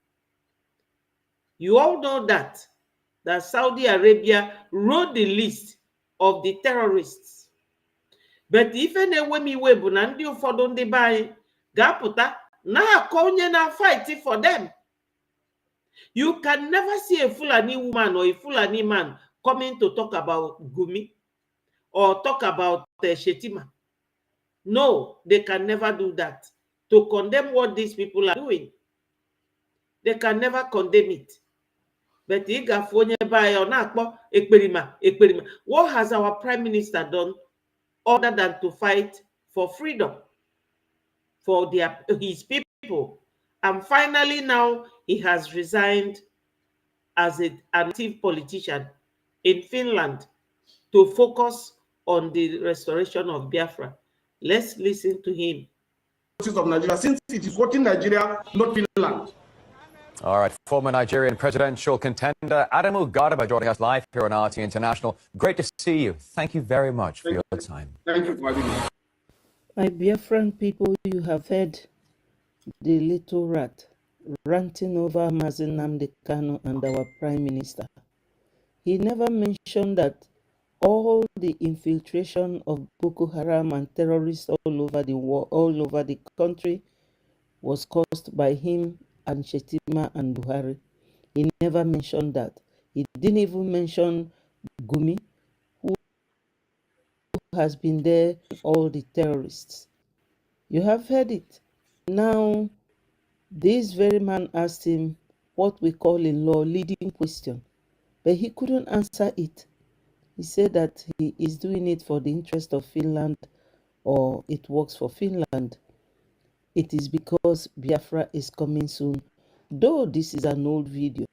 You all know that Saudi Arabia wrote the list of the terrorists. But if any way bụ na ndị ụfọdụ ndị be anyị ga-apụta na-akọ onye na-fight for them. You can never see a Fulani woman or a Fulani man coming to talk about Gumi or talk about Shetima. No, they can never do that. To condemn what these people are doing. They can never condemn it. But what has our Prime Minister done other than to fight for freedom for his people? And finally now he has resigned as an active politician in Finland to focus on the restoration of Biafra. Let's listen to him. Of Nigeria, since it is what in Nigeria, not Finland. All right, former Nigerian presidential contender Adamu Garba joining us live here on RT International. Great to see you. Thank you very much for your time. Thank you for having me. My Biafran people, you have heard the little rat ranting over Mazi Nnamdi Kanu and our Prime Minister. He never mentioned that all the infiltration of Boko Haram and terrorists all over the world, all over the country, was caused by him and Shetima and Buhari. He never mentioned that. He didn't even mention Gumi, who has been there, all the terrorists. You have heard it. Now, this very man asked him what we call in law leading question, but he couldn't answer it. He said that he is doing it for the interest of Finland, or it works for Finland. It is because Biafra is coming soon. Though this is an old video,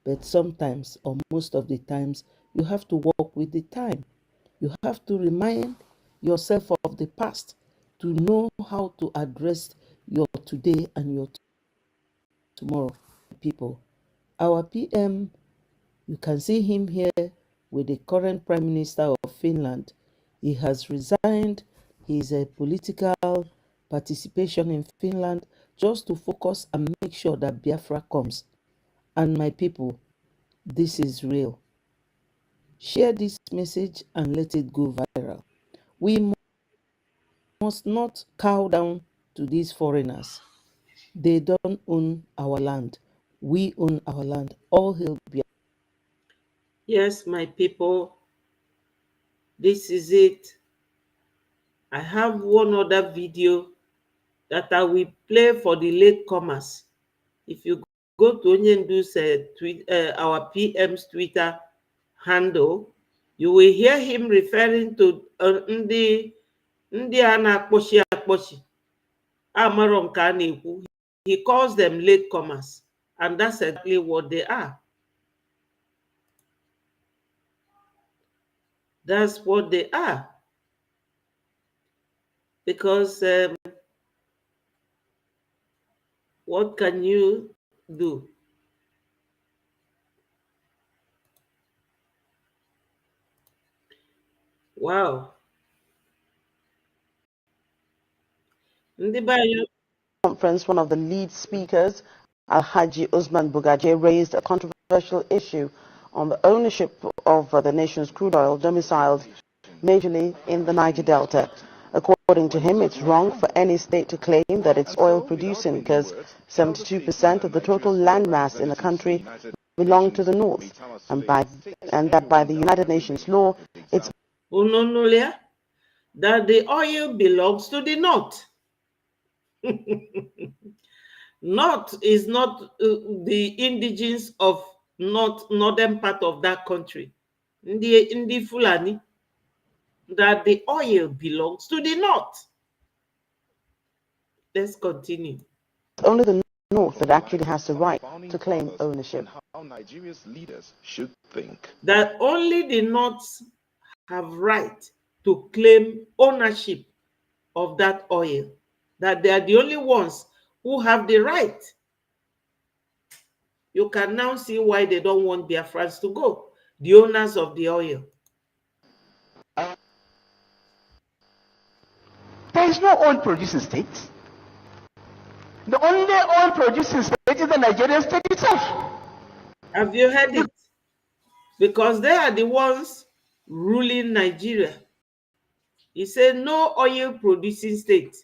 but sometimes, or most of the times, you have to walk with the time. You have to remind yourself of the past to know how to address your today and your tomorrow. People, our PM, you can see him here with the current Prime Minister of Finland. He has resigned his political participation in Finland just to focus and make sure that Biafra comes. And my people, this is real. Share this message and let it go viral. We must not cow down to these foreigners. They don't own our land. We own our land. All hail Biafra. Yes, my people, this is it. I have one other video that I will play for the latecomers. If you go to Onyendu's our PM's Twitter handle, you will hear him referring to ndị a na-akpọchi akpọchi. Amaro nke a na-ekwu. He calls them latecomers, and that's exactly what they are. That's what they are. Because what can you do? Wow. Conference, one of the lead speakers, Alhaji Usman Bugaje, raised a controversial issue on the ownership of the nation's crude oil domiciled majorly in the Niger Delta. According to him, it's wrong for any state to claim that it's oil producing because 72% of the total landmass in the country belong to the north, and that by the United Nations law, it's that the oil belongs to the north. North is not the indigenes of northern part of that country. In the Fulani, that the oil belongs to the north. Let's continue. Only the north that actually has the right to claim ownership. How Nigeria's leaders should think. That only the north have right to claim ownership of that oil. That they are the only ones who have the right. You can now see why they don't want Biafrans to go. The owners of the oil. There is no oil producing state. The only oil producing state is the Nigerian state itself. Have you heard it? Because they are the ones ruling Nigeria. He said no oil producing state.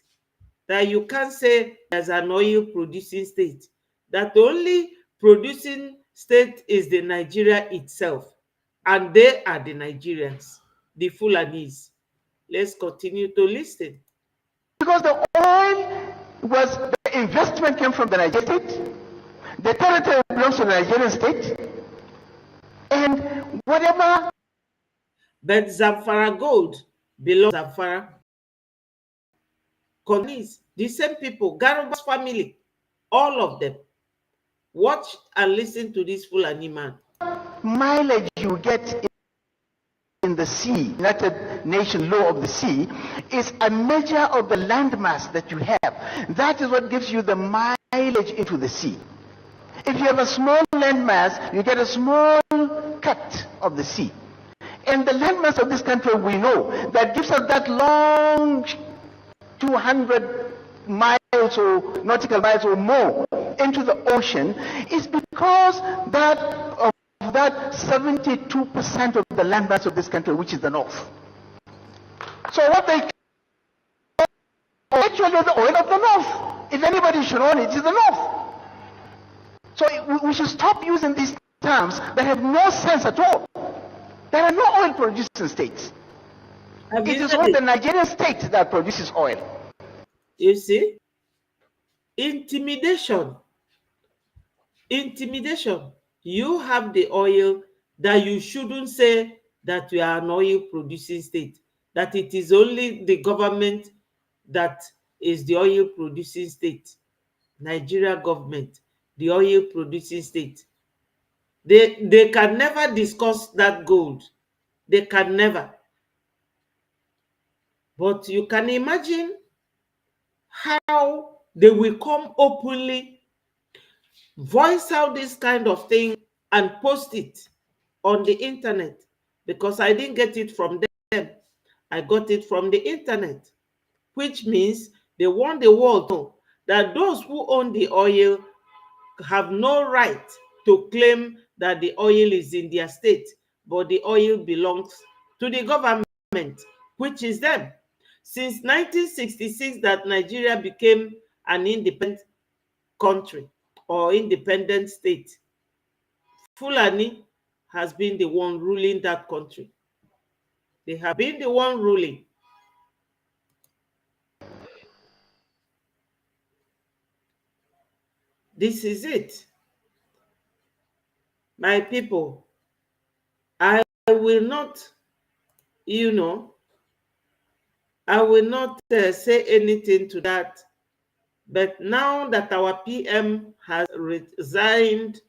That you can't say there's an oil producing state. That only producing state is the Nigeria itself. And they are the Nigerians, the Fulanese. Let's continue to listen. Because the oil was, the investment came from the Nigerian state. The territory belongs to the Nigerian state. And whatever. But Zamfara gold belongs to Zamfara. Congolese, the same people, Garuba's family, all of them. Watch and listen to this Fulani man. Mileage you get in the sea, United Nations law of the sea, is a measure of the landmass that you have. That is what gives you the mileage into the sea. If you have a small landmass, you get a small cut of the sea. And the landmass of this country, we know, that gives us that long 200 miles or nautical miles or more into the ocean, is because of that 72% of the landmass of this country, which is the north. So what they actually the oil of the north. If anybody should own it, it's the north. So we should stop using these terms that have no sense at all. There are no oil producing states. It is all the Nigerian state that produces oil. You see? Intimidation. Intimidation. You have the oil that you shouldn't say that we are an oil producing state, that it is only the government that is the oil producing state. Nigeria government, the oil producing state. They can never discuss that gold. They can never. But you can imagine how they will come openly, voice out this kind of thing, and post it on the internet, because I didn't get it from them. I got it from the internet, which means they want the world to know that those who own the oil have no right to claim that the oil is in their state, but the oil belongs to the government, which is them. Since 1966 that Nigeria became an independent country or independent state, Fulani has been the one ruling that country. They have been the one ruling. This is it. My people, I will not, I will not say anything to that. But now that our PM has resigned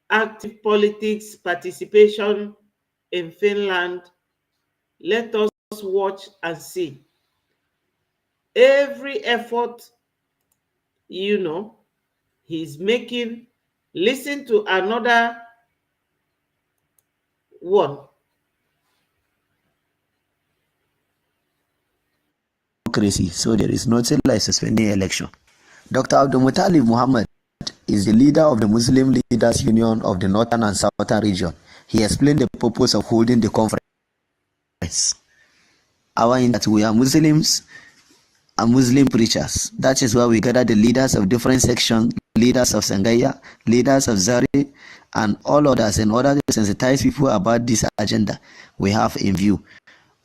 active politics participation in Finland, let us watch and see. Every effort, he's making. Listen to another one. So there is nothing like suspending election. Dr. Abdul Muttalib Muhammad is the leader of the Muslim Leaders Union of the Northern and Southern region. He explained the purpose of holding the conference. That we are Muslims and Muslim preachers. That is why we gather the leaders of different sections, leaders of Sangaya, leaders of Zari, and all others in order to sensitize people about this agenda we have in view.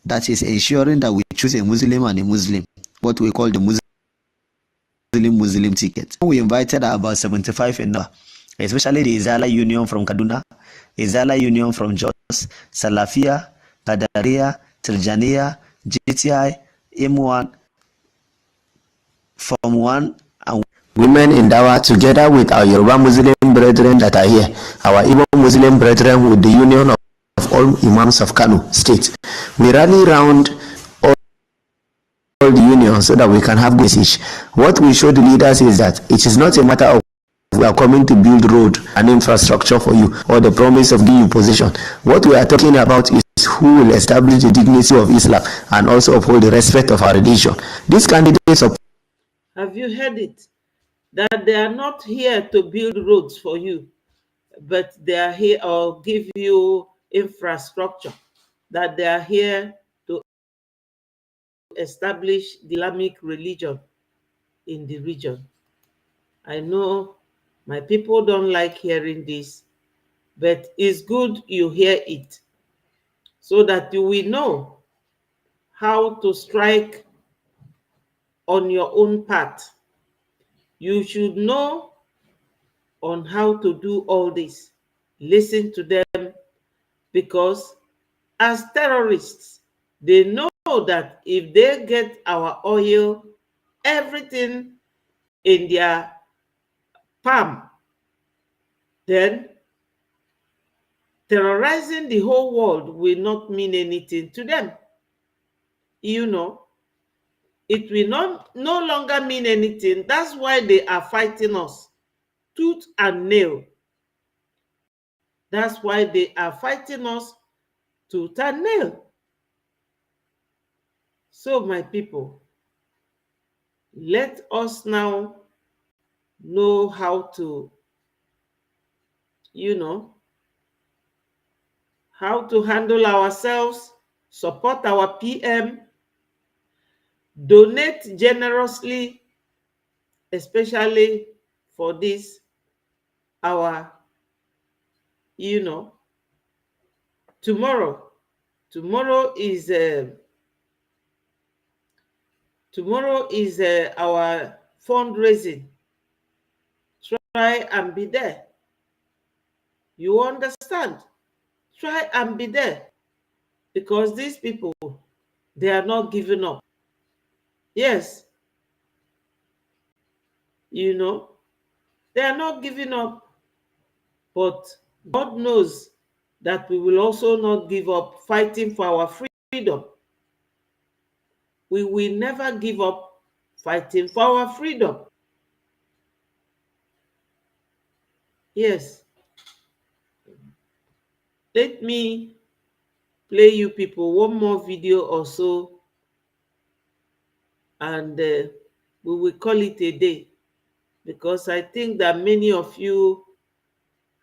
That is ensuring that we choose a Muslim and a Muslim, what we call the Muslim ticket. We invited about 75 in number, especially the Izala Union from Kaduna, Izala Union from Jos, Salafia, Qadariya, Tirjaniya, GTI, M1, Form 1, and women in Dawa, together with our Yoruba Muslim brethren that are here, our Igbo Muslim brethren with the Union of all Imams of Kano State. We rally round all the unions so that we can have message. What we show the leaders is that it is not a matter of we are coming to build road and infrastructure for you or the promise of giving you position. What we are talking about is who will establish the dignity of Islam and also uphold the respect of our religion. These candidates of Have you heard it? That they are not here to build roads for you, but they are here or give you infrastructure. That they are here to establish the Islamic religion in the region. I know my people don't like hearing this, but it's good you hear it so that you will know how to strike on your own path. You should know on how to do all this. Listen to them, because as terrorists, they know that if they get our oil, everything in their palm, then terrorizing the whole world will not mean anything to them. It will no longer mean anything. That's why they are fighting us tooth and nail. That's why they are fighting us tooth and nail. So, my people, let us now know how to, how to handle ourselves, support our PM, donate generously, especially for this our, tomorrow. Tomorrow is our fundraising. Try and be there. You understand? Try and be there, because these people, they are not giving up. Yes, they are not giving up, but God knows that we will also not give up fighting for our freedom. We will never give up fighting for our freedom. Yes. Let me play you people one more video or so, and we will call it a day, because I think that many of you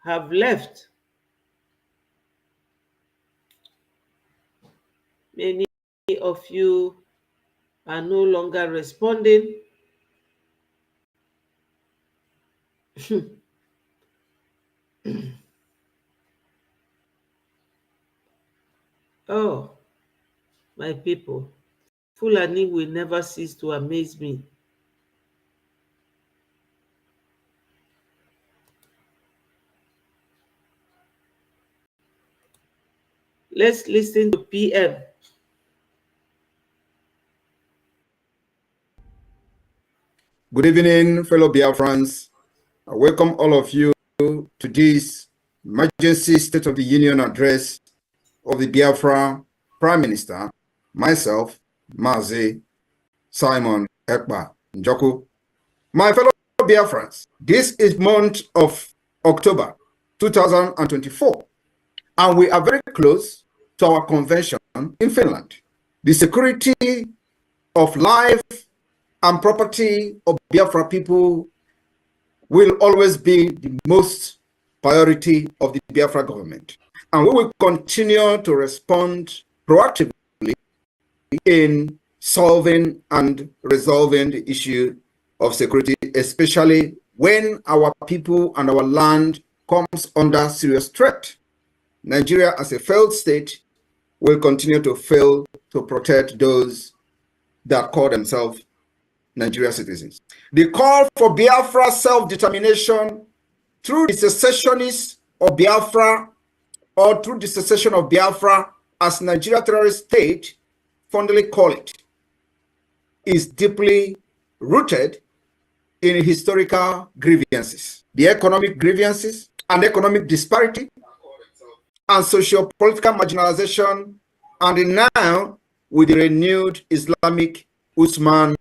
have left. Many of you are no longer responding. Oh, my people, Fulani will never cease to amaze me. Let's listen to PM. Good evening, fellow Biafrans. I welcome all of you to this emergency State of the Union address of the Biafra Prime Minister, myself, Mazi Simon Ekpa Njoku. My fellow Biafrans, this is month of October 2024, and we are very close to our convention in Finland. The security of life and property of Biafra people will always be the most priority of the Biafra government. And we will continue to respond proactively in solving and resolving the issue of security, especially when our people and our land comes under serious threat. Nigeria, as a failed state, will continue to fail to protect those that call themselves Nigeria citizens. The call for Biafra self-determination through the secessionists of Biafra, or through the secession of Biafra, as Nigeria terrorist state fondly call it, is deeply rooted in historical grievances, the economic grievances and economic disparity and socio-political marginalization, and now with the renewed Islamic Usman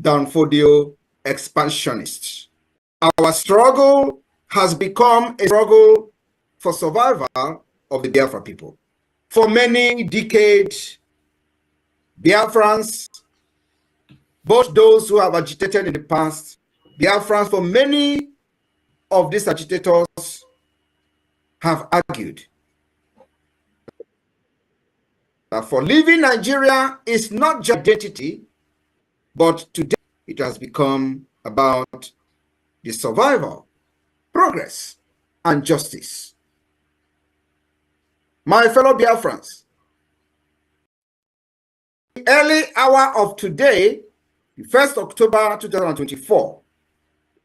Danfodio expansionists. Our struggle has become a struggle for survival of the Biafra people. For many decades, Biafrans, both those who have agitated in the past, Biafrans, for many of these agitators have argued that for leaving Nigeria is not just identity, but today it has become about the survival, progress, and justice. My fellow Biafrans, the early hour of today, the 1st October 2024,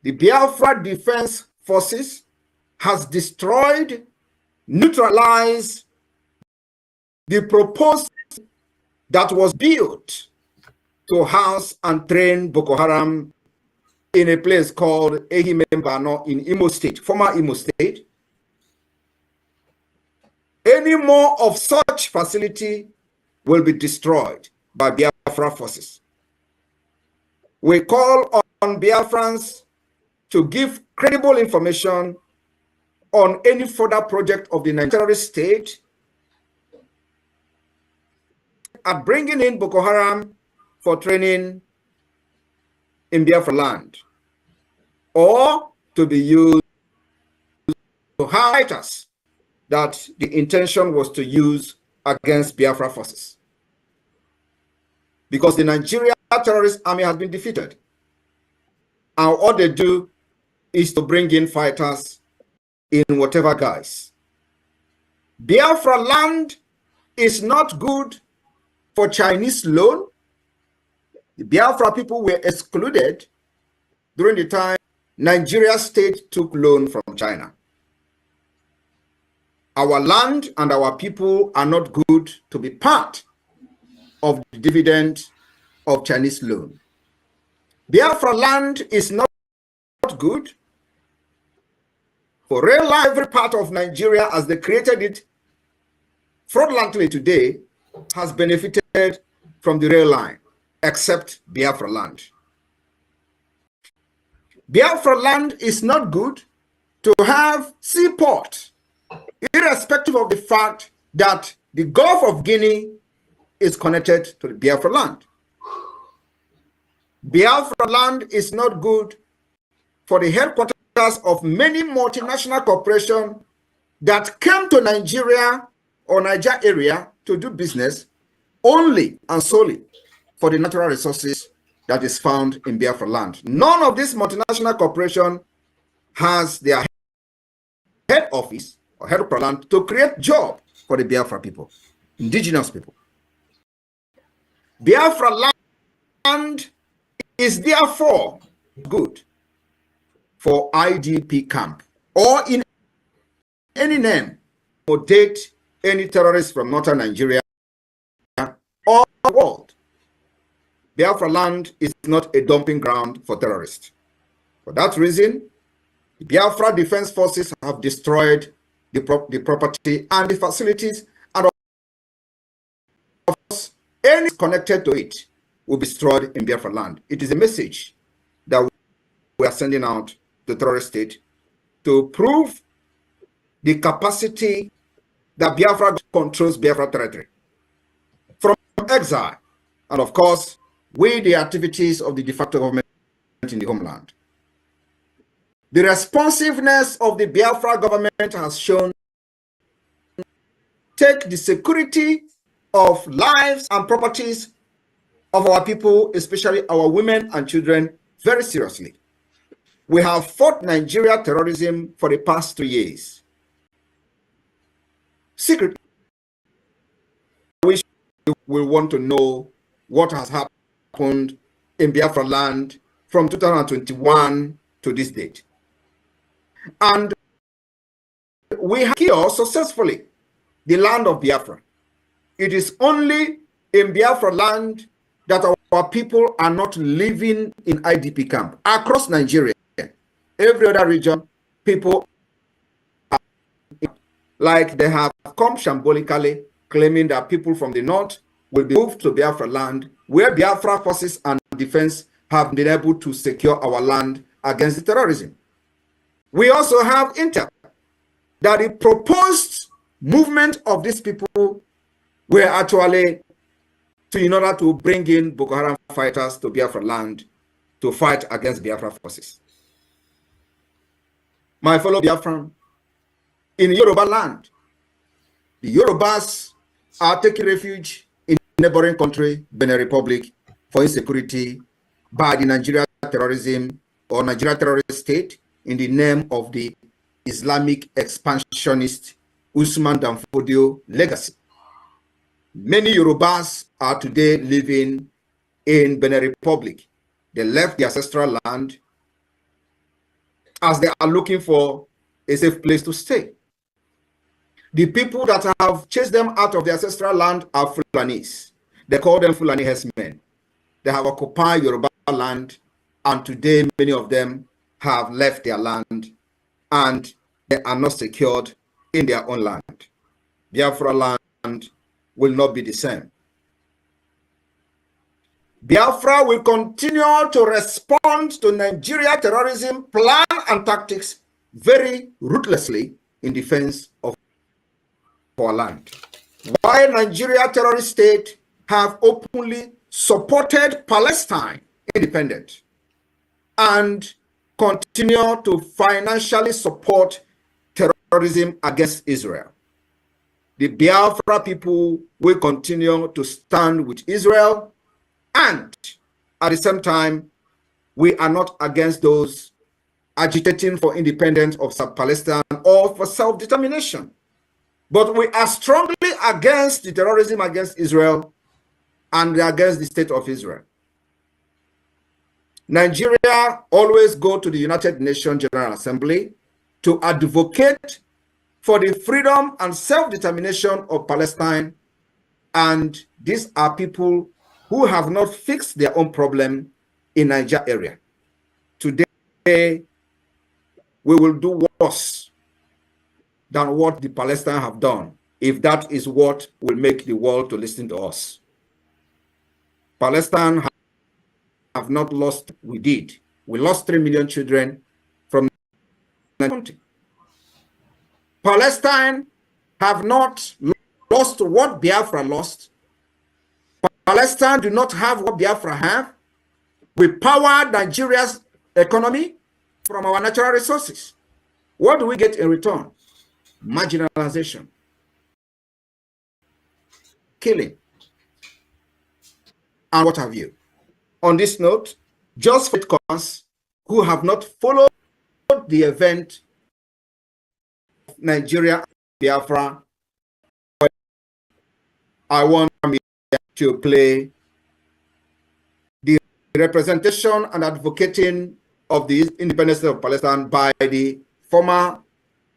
the Biafra Defense Forces has destroyed, neutralized the proposed that was built to house and train Boko Haram in a place called Ehimembano in Imo State, former Imo State. Any more of such facility will be destroyed by Biafra forces. We call on Biafrans to give credible information on any further project of the Nigerian state at bringing in Boko Haram for training in Biafra land, or to be used to hide us, that the intention was to use against Biafra forces. Because the Nigeria terrorist army has been defeated. And all they do is to bring in fighters in whatever guise. Biafra land is not good for Chinese loan. The Biafra people were excluded during the time Nigeria state took loan from China. Our land and our people are not good to be part of the dividend of Chinese loan. Biafra land is not good for rail line. Every part of Nigeria, as they created it fraudulently today, has benefited from the rail line, except Biafra land. Biafra land is not good to have seaport, irrespective of the fact that the Gulf of Guinea is connected to the Biafra land. Biafra land is not good for the headquarters of many multinational corporations that came to Nigeria or Niger area to do business only and solely for the natural resources that is found in Biafra land. None of these multinational corporations has their head office or headquarters land to create job for the Biafra people, indigenous people. Biafra land is therefore good for IDP camp or in any name or date any terrorist from northern Nigeria or the world. Biafra land is not a dumping ground for terrorists. For that reason, the Biafra Defense Forces have destroyed the property and the facilities, and of course, any connected to it will be destroyed in Biafra land. It is a message that we are sending out to the terrorist state to prove the capacity that Biafra controls Biafra territory from exile, and of course, with the activities of the de facto government in the homeland. The responsiveness of the Biafra government has shown take the security of lives and properties of our people, especially our women and children, very seriously. We have fought Nigeria terrorism for the past 3 years. Secretly, we will want to know what has happened in Biafra land from 2021 to this date. And we have secured successfully the land of Biafra. It is only in Biafra land that our people are not living in IDP camp. Across Nigeria, every other region, people are, like they have come shambolically, claiming that people from the north will be moved to Biafra land, where Biafra forces and defense have been able to secure our land against the terrorism. We also have intel that the proposed movement of these people were actually in order to bring in Boko Haram fighters to Biafra land to fight against Biafra forces. My fellow Biafran, in Yoruba land, the Yorubas are taking refuge in neighboring country, Benin Republic, for insecurity by the Nigeria terrorism or Nigeria terrorist state in the name of the Islamic expansionist Usman Dan Fodio legacy. Many Yorubas are today living in Benin Republic. They left their ancestral land as they are looking for a safe place to stay. The people that have chased them out of their ancestral land are Fulanis. They call them Fulani herdsmen. They have occupied Yoruba land, and today many of them have left their land and they are not secured in their own land. Biafra land will not be the same. Biafra will continue to respond to Nigeria terrorism plan and tactics very ruthlessly in defense of our land. While Nigeria terrorist state have openly supported Palestine independence and continue to financially support terrorism against Israel, the Biafra people will continue to stand with Israel, and at the same time, we are not against those agitating for independence of South Palestine or for self-determination. But we are strongly against the terrorism against Israel and against the state of Israel. Nigeria always go to the United Nations General Assembly to advocate for the freedom and self-determination of Palestine. And these are people who have not fixed their own problem in Niger area. Today, we will do worse than what the Palestinians have done, if that is what will make the world to listen to us. Palestine have not lost, we did. We lost 3 million children from the country. Palestine have not lost what Biafra lost. Palestine do not have what Biafra have. We power Nigeria's economy from our natural resources. What do we get in return? Marginalization, killing, and what have you. On this note, just for cause who have not followed the event of Nigeria, Biafra, I want to play the representation and advocating of the independence of Palestine by the former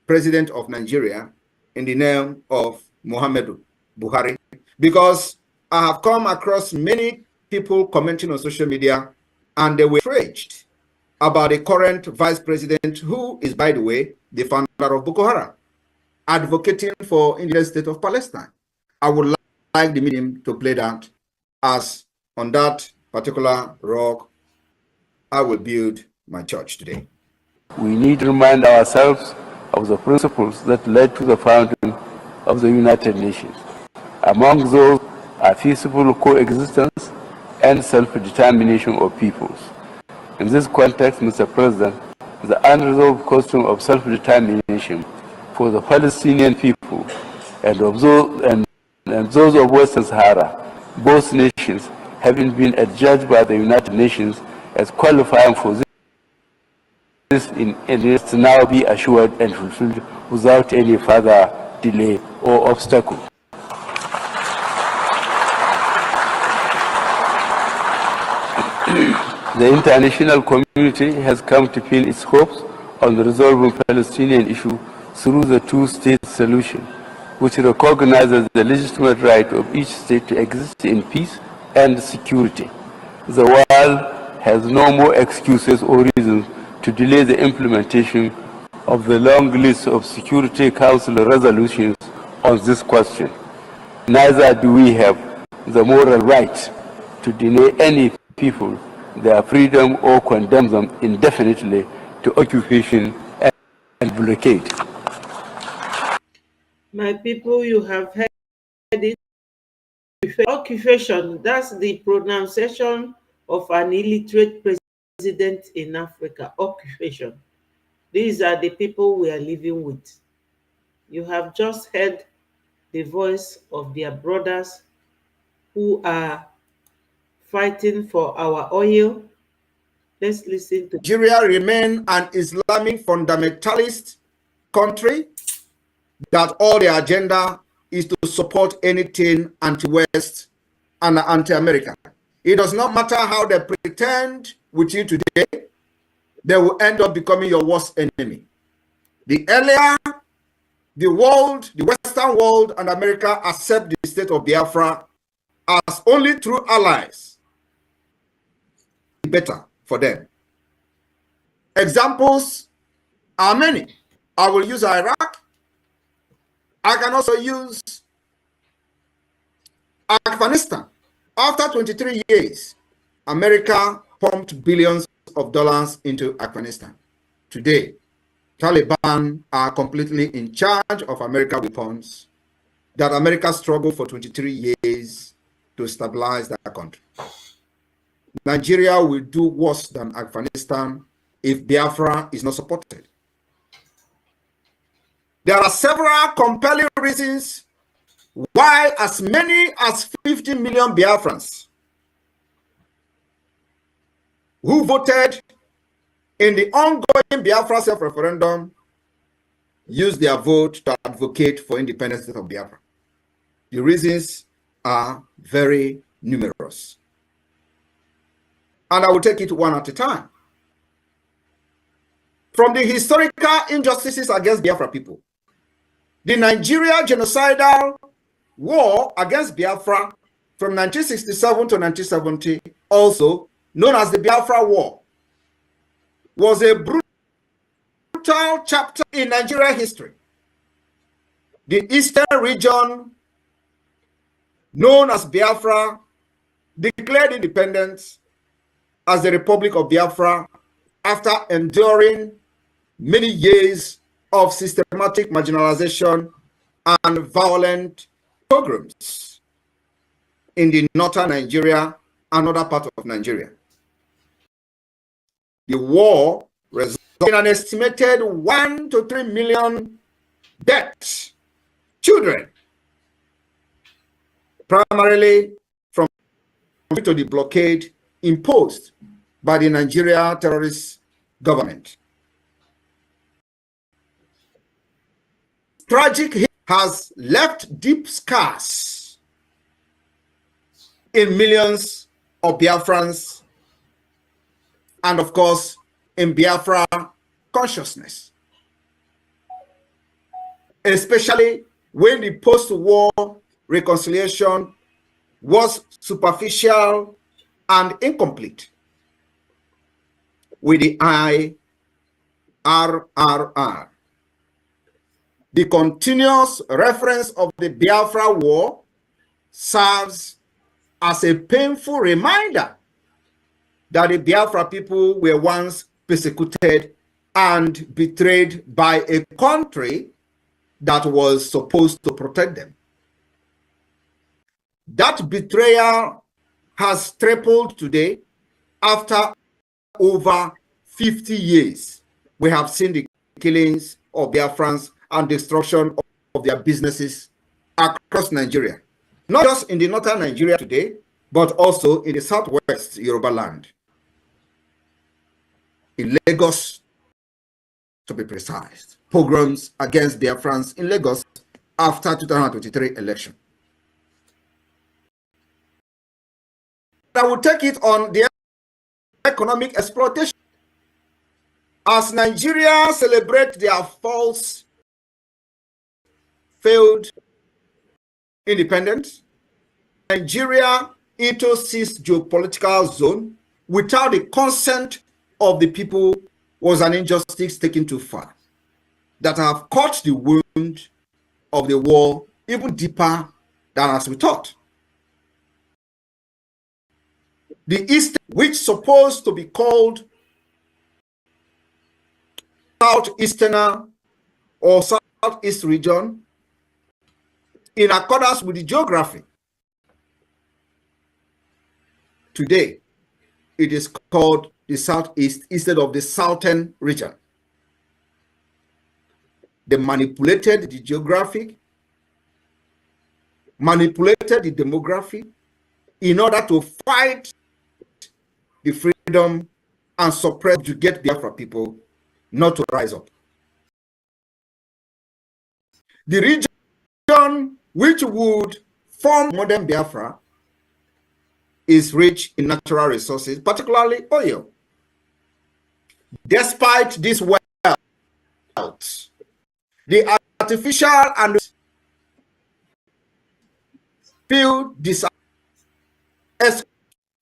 president of Nigeria in the name of Muhammadu Buhari, because I have come across many people commenting on social media and they were outraged about the current vice president, who is, by the way, the founder of Boko Haram, advocating for independent state of Palestine. I would like the medium to play that, as on that particular rock I will build my church today. We need to remind ourselves of the principles that led to the founding of the United Nations. Among those are peaceable coexistence and self-determination of peoples. In this context, Mr. President, the unresolved question of self-determination for the Palestinian people and those of Western Sahara, both nations having been adjudged by the United Nations as qualifying for this is to now be assured and fulfilled without any further delay or obstacle. The international community has come to pin its hopes on the resolving Palestinian issue through the two-state solution, which recognizes the legitimate right of each state to exist in peace and security. The world has no more excuses or reasons to delay the implementation of the long list of Security Council resolutions on this question. Neither do we have the moral right to deny any people their freedom or condemn them indefinitely to occupation and blockade. My people, you have heard it. Occupation, that's the pronunciation of an illiterate president in Africa. Occupation. These are the people we are living with. You have just heard the voice of their brothers who are fighting for our oil. Let's listen to Nigeria remain an Islamic fundamentalist country that all their agenda is to support anything anti-West and anti-American. It does not matter how they pretend with you today, they will end up becoming your worst enemy. The earlier the world, the Western world and America accept the state of Biafra as only true allies, better for them. Examples are many. I will use Iraq. I can also use Afghanistan. After 23 years, America pumped billions of dollars into Afghanistan. Today, Taliban are completely in charge of American weapons that America struggled for 23 years to stabilize that country. Nigeria will do worse than Afghanistan if Biafra is not supported. There are several compelling reasons why as many as 50 million Biafrans who voted in the ongoing Biafra self-referendum use their vote to advocate for independence of Biafra. The reasons are very numerous. And I will take it one at a time. From the historical injustices against Biafra people, the Nigeria genocidal war against Biafra from 1967 to 1970, also known as the Biafra War, was a brutal chapter in Nigeria history. The eastern region, known as Biafra, declared independence as the Republic of Biafra after enduring many years of systematic marginalization and violent pogroms in the northern Nigeria and other parts of Nigeria. The war resulted in an estimated 1 to 3 million deaths, children, primarily from the blockade imposed by the Nigeria terrorist government. Tragic has left deep scars in millions of Biafrans and, of course, in Biafra consciousness, especially when the post-war reconciliation was superficial and incomplete with the IRRR. The continuous reference of the Biafra War serves as a painful reminder that the Biafra people were once persecuted and betrayed by a country that was supposed to protect them. That betrayal has tripled today after over 50 years. We have seen the killings of Biafrans and destruction of their businesses across Nigeria. Not just in the northern Nigeria today, but also in the southwest Yoruba land. In Lagos, to be precise, pogroms against Biafrans in Lagos after 2023 election. I will take it on the economic exploitation. As Nigeria celebrates their failed independence, Nigeria into-seized geopolitical zone without the consent of the people was an injustice taken too far that have cut the wound of the war even deeper than as we thought. The East, which supposed to be called Southeastern or Southeast region, in accordance with the geography, today it is called the Southeast instead of the Southern region. They manipulated the geography, manipulated the demography in order to fight the freedom and suppress to get Biafra people not to rise up. The region which would form modern Biafra is rich in natural resources, particularly oil. Despite this wealth, the artificial and feel dissatisfied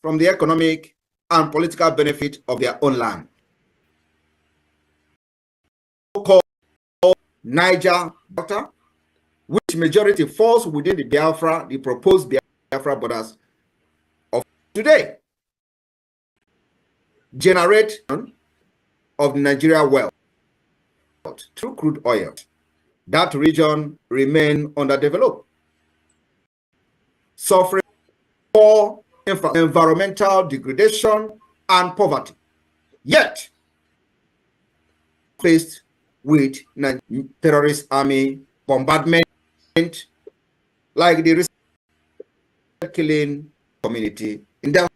from the economic and political benefit of their own land. So-called Niger Delta, which majority falls within the Biafra, the proposed Biafra borders of today, generate of Nigeria wealth through crude oil. That region remain underdeveloped, suffering for environmental degradation and poverty, yet faced with terrorist army bombardment like the recent killing community in the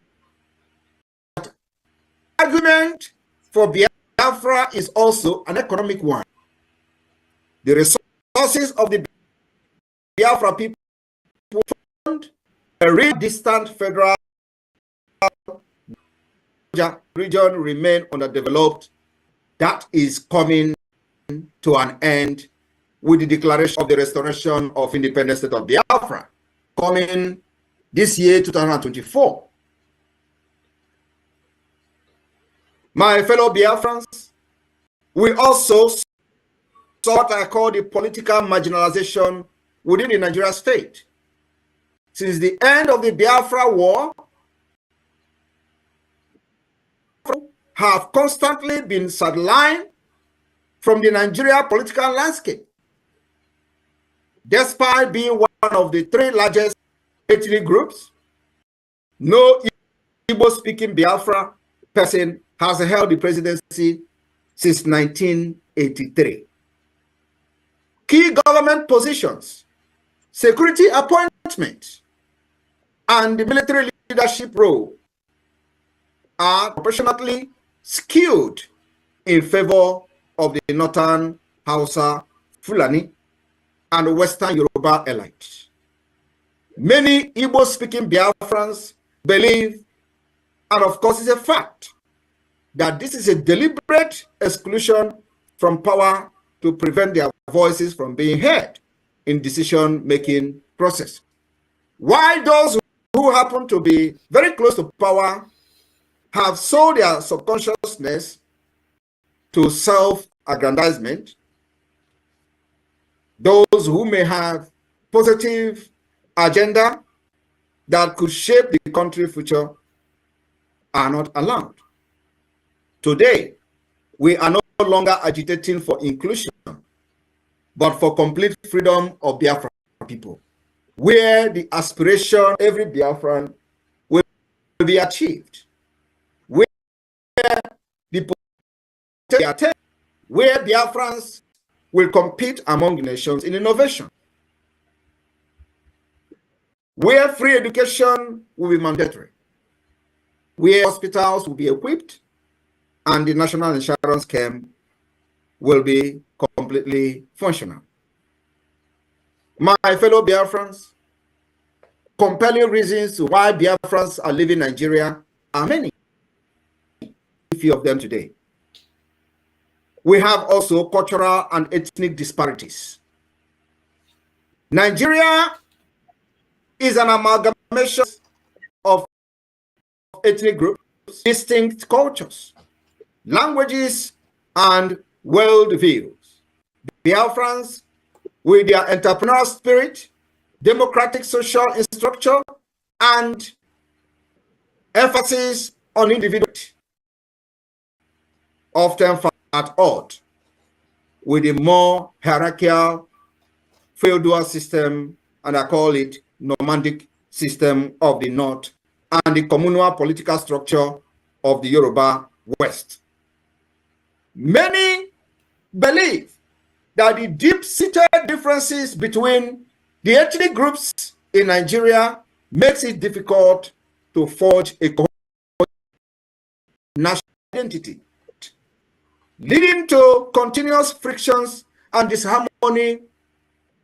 argument for Biafra Biafra is also an economic one. The resources of the Biafra people fund a real distant federal region remain underdeveloped. That is coming to an end with the declaration of the restoration of independent state of Biafra coming this year, 2024. My fellow Biafrans, we also saw what I call the political marginalization within the Nigeria state. Since the end of the Biafra war, have constantly been sidelined from the Nigeria political landscape, despite being one of the three largest ethnic groups. No Igbo-speaking Biafra person has held the presidency since 1983. Key government positions, security appointments, and the military leadership role are proportionately skewed in favor of the Northern Hausa, Fulani, and Western Yoruba elites. Many Igbo-speaking Biafrans believe, and of course it's a fact, that this is a deliberate exclusion from power to prevent their voices from being heard in decision-making process. While those who happen to be very close to power have sold their subconsciousness to self-aggrandizement, those who may have positive agenda that could shape the country's future are not allowed. Today, we are no longer agitating for inclusion, but for complete freedom of Biafra people, where the aspiration of every Biafran will be achieved, where the potential, where Biafrans will compete among the nations in innovation, where free education will be mandatory, where hospitals will be equipped, and the national insurance scheme will be completely functional. My fellow Biafrans, compelling reasons why Biafrans are leaving Nigeria are many, few of them today. We have also cultural and ethnic disparities. Nigeria is an amalgamation of ethnic groups, distinct cultures, languages, and worldviews. Biafrans, with their entrepreneurial spirit, democratic social structure, and emphasis on individuality, often at odds with the more hierarchical feudal system, and I call it nomadic system of the North, and the communal political structure of the Yoruba West. Many believe that the deep-seated differences between the ethnic groups in Nigeria makes it difficult to forge a national identity, leading to continuous frictions and disharmony,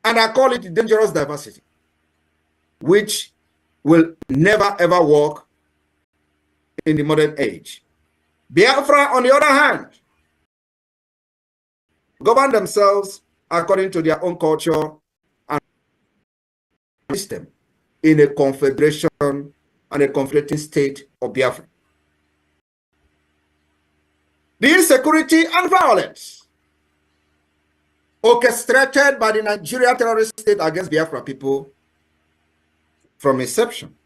and I call it dangerous diversity, which will never ever work in the modern age. Biafra, on the other hand, govern themselves according to their own culture and system in a confederation and a conflicting state of Biafra. The insecurity and violence orchestrated by the Nigeria terrorist state against Biafra people from inception.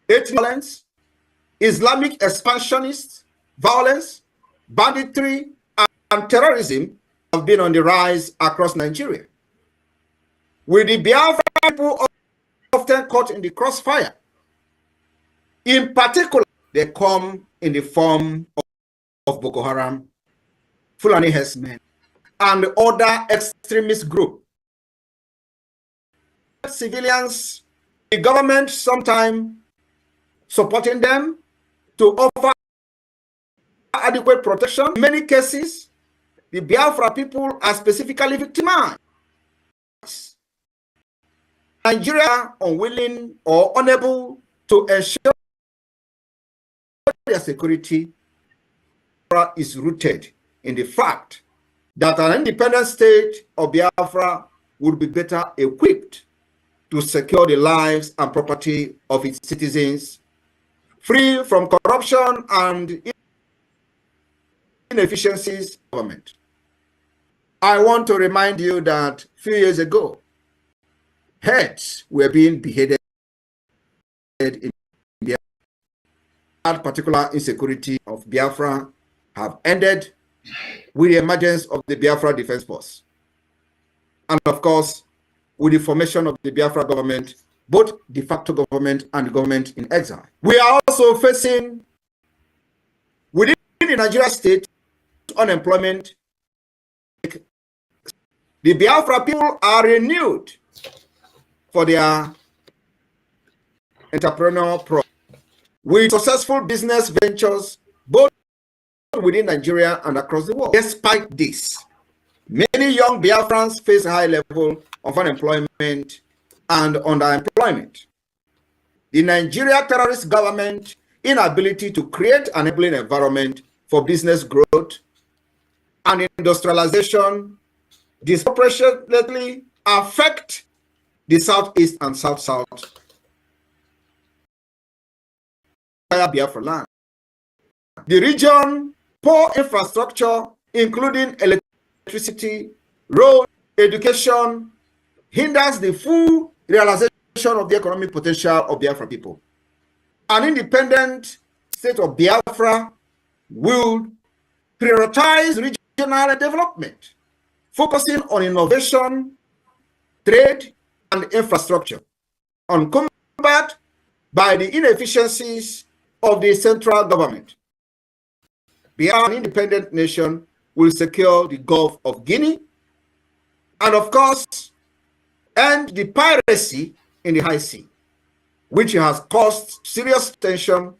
Ethnic violence, Islamic expansionist violence, banditry, and terrorism have been on the rise across Nigeria, with the Biafra people often caught in the crossfire. In particular, they come in the form of Boko Haram, Fulani herdsmen, and other extremist groups. Civilians, the government sometimes supporting them to offer adequate protection. In many cases, the Biafra people are specifically victimized. Nigeria unwilling or unable to ensure their security is rooted in the fact that an independent state of Biafra would be better equipped to secure the lives and property of its citizens, free from corruption and inefficiencies of government. I want to remind you that a few years ago, heads were being beheaded in Biafra. That particular insecurity of Biafra have ended with the emergence of the Biafra Defense Force. And of course, with the formation of the Biafra government, both de facto government and the government in exile. We are also facing, within the Nigeria state, unemployment. The Biafra people are renewed for their entrepreneurial project with successful business ventures, both within Nigeria and across the world. Despite this, many young Biafrans face a high level of unemployment and underemployment. The Nigeria terrorist government inability to create an enabling environment for business growth and industrialization disproportionately affect the Southeast and South-South Biafra land. The region poor infrastructure, including electricity, road, education, hinders the full realization of the economic potential of Biafra people. An independent state of Biafra will prioritize regional development, focusing on innovation, trade, and infrastructure, on combat by the inefficiencies of the central government. Biafra, an independent nation, will secure the Gulf of Guinea, and of course, end the piracy in the high sea, which has caused serious tension,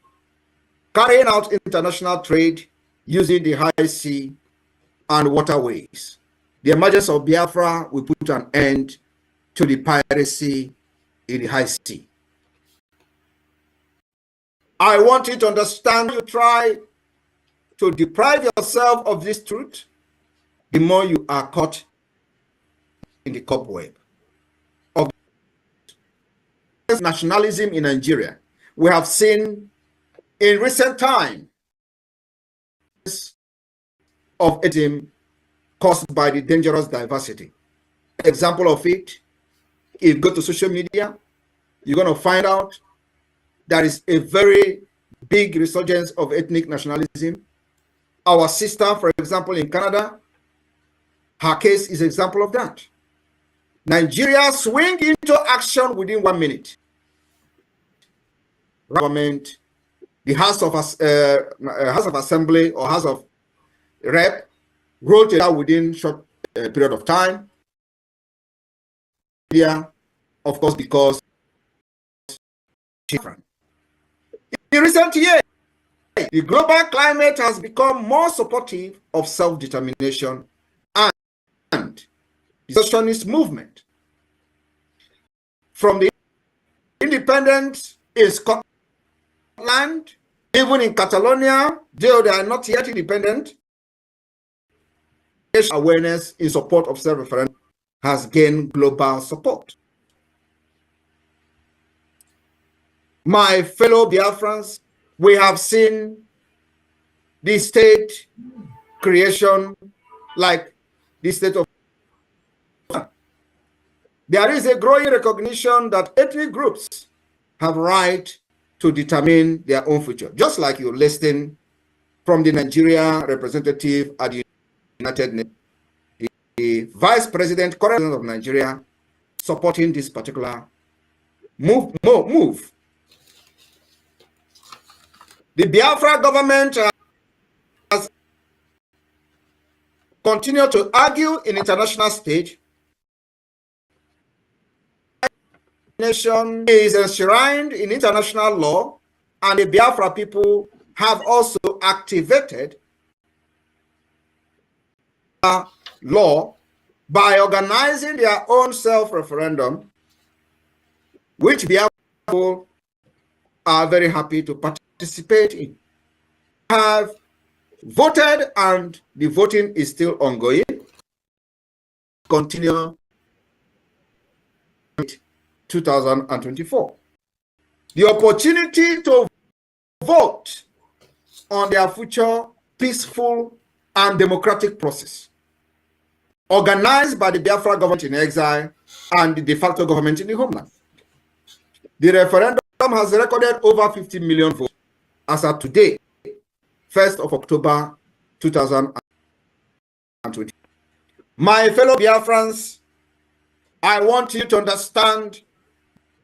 carrying out international trade using the high sea and waterways. The emergence of Biafra will put an end to the piracy in the high sea. I want you to understand, you try to deprive yourself of this truth, the more you are caught in the cobweb of nationalism in Nigeria. We have seen in recent time of ism caused by the dangerous diversity. Example of it, if you go to social media, you're going to find out there is a very big resurgence of ethnic nationalism. Our sister, for example, in Canada, her case is an example of that. Nigeria swing into action within 1 minute. Government, the House of Assembly or House of Rep wrote it out within short period of time. Yeah, of course, because different. In recent years, the global climate has become more supportive of self-determination and the secessionist movement. From the independence in Scotland, even in Catalonia, though they are not yet independent, awareness in support of self-referendum has gained global support. My fellow Biafrans, we have seen the state creation like the state of. There is a growing recognition that ethnic groups have right to determine their own future, just like you listing from the Nigeria representative at the United Nations, the Vice President, current President of Nigeria, supporting this particular move. The Biafra government has continued to argue in international stage. Nation is enshrined in international law, and the Biafra people have also activated law by organizing their own self-referendum, which Biafra people are very happy to participate in. Have voted and the voting is still ongoing. Continue 2024. The opportunity to vote on their future peaceful and democratic process, organized by the Biafra government in exile and the de facto government in the homeland. The referendum has recorded over 50 million votes as of today, 1st of October 2020. My fellow Biafrans, I want you to understand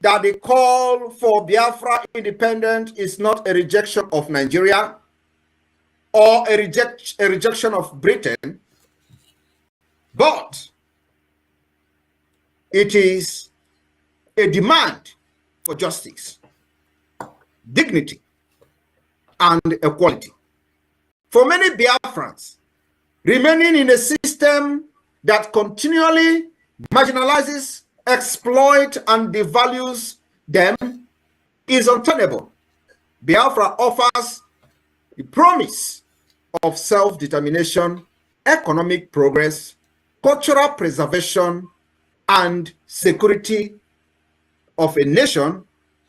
that the call for Biafra independence is not a rejection of Nigeria or a rejection of Britain, but it is a demand for justice, dignity, and equality. For many Biafrans, remaining in a system that continually marginalizes, exploits, and devalues them is untenable. Biafra offers the promise of self-determination, economic progress, cultural preservation, and security of a nation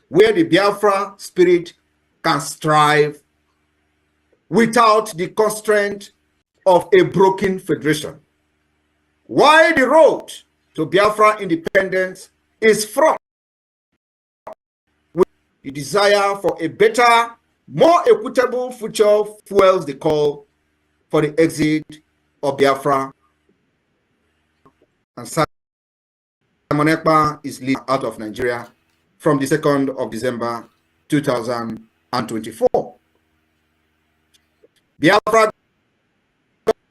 where the Biafra spirit can strive without the constraint of a broken federation. While the road to Biafra independence is fraught with the desire for a better, more equitable future fuels the call for the exit of Biafra, and Simon Ekpa is leaving out of Nigeria from the 2nd of December 2024. Biafra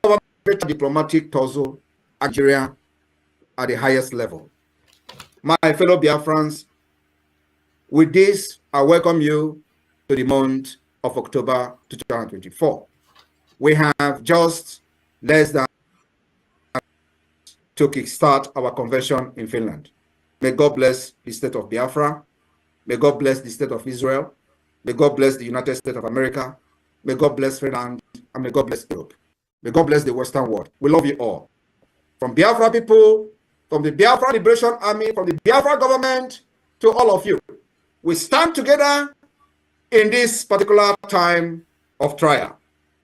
government diplomatic tussle Nigeria at the highest level. My fellow Biafrans, with this, I welcome you to the month of October 2024. We have just less than to kickstart our convention in Finland. May God bless the state of Biafra. May God bless the state of Israel. May God bless the United States of America. May God bless Finland, and may God bless Europe. May God bless the Western world. We love you all. From Biafra people, from the Biafra Liberation Army, from the Biafra government, to all of you. We stand together in this particular time of trial.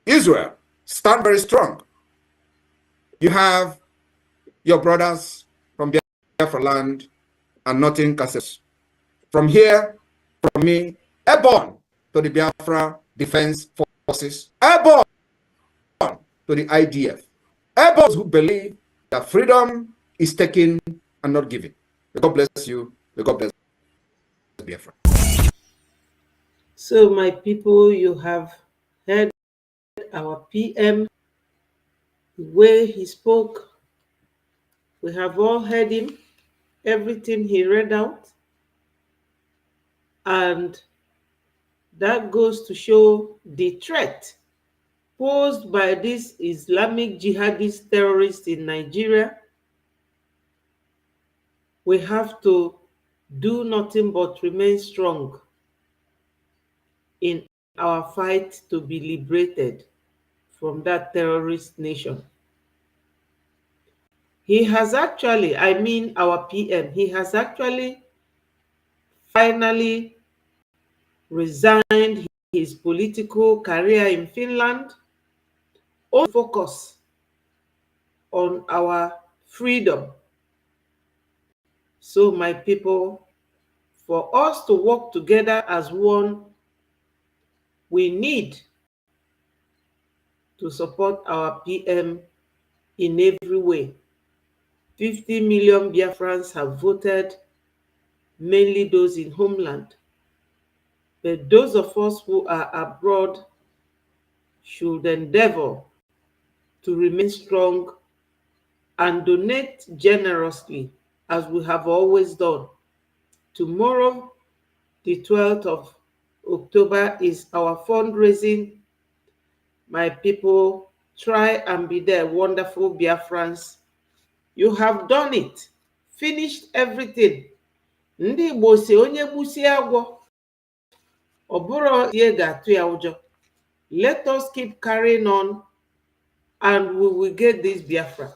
Israel, stand very strong. You have your brothers from Biafra land, and nothing can separate us. From here, from me, airborne to the Biafra Defense Forces, airborne to the IDF, airborne who believe that freedom is taken and not given. May God bless you. May God bless Biafra. So, my people, you have heard our PM, the way he spoke. We have all heard him, everything he read out. And that goes to show the threat posed by these Islamic jihadist terrorists in Nigeria. We have to do nothing but remain strong in our fight to be liberated from that terrorist nation. He has actually, I mean our PM, he has actually finally resigned his political career in Finland, only focus on our freedom. So, my people, for us to work together as one, we need to support our PM in every way. 50 million Biafrans have voted, mainly those in homeland. But those of us who are abroad should endeavor to remain strong and donate generously, as we have always done. Tomorrow, the 12th of October, is our fundraising. My people Try and be there, wonderful Biafrans. You have done it. Finished everything. Ndị Igbo si onye gbusi agwọ, ọ bụrụ ihe ga-atụ ya ụjọ. Let us keep carrying on and we will get this Biafra.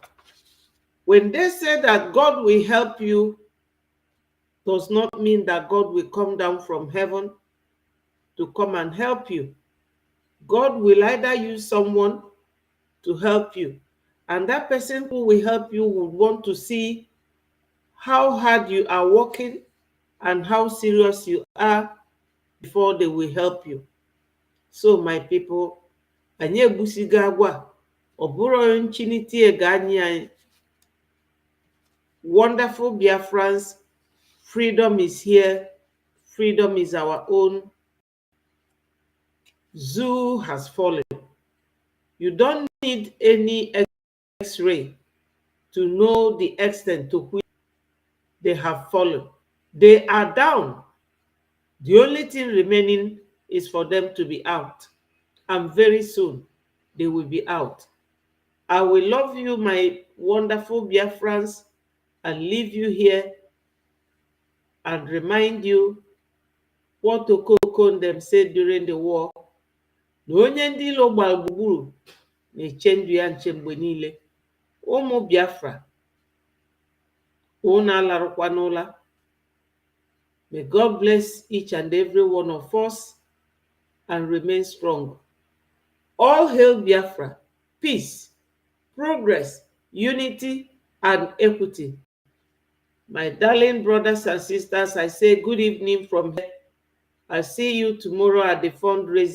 When they say that God will help you, does not mean that God will come down from heaven to come and help you. God will either use someone to help you, and that person who will help you will want to see how hard you are working and how serious you are before they will help you. So my people, anyị egbusigo agwa, ọ bụrụ nchiniti ege anyị. Wonderful Biafrans, freedom is here. Freedom is our own. Zoo has fallen. You don't need any X-ray to know the extent to which they have fallen. They are down. The only thing remaining is for them to be out. And very soon, they will be out. I will love you, my wonderful Biafrans, and leave you here and remind you what Okoko them said during the war. Na onye ndị ilo gbara gburugburu na-eche ndụ ya nche mgbe niile. Ụmụ Biafra, unu alarụkwa n'ụla. May God bless each and every one of us and remain strong. All hail Biafra, peace, progress, unity, and equity. My darling brothers and sisters, I say good evening from here. I'll see you tomorrow at the fundraising.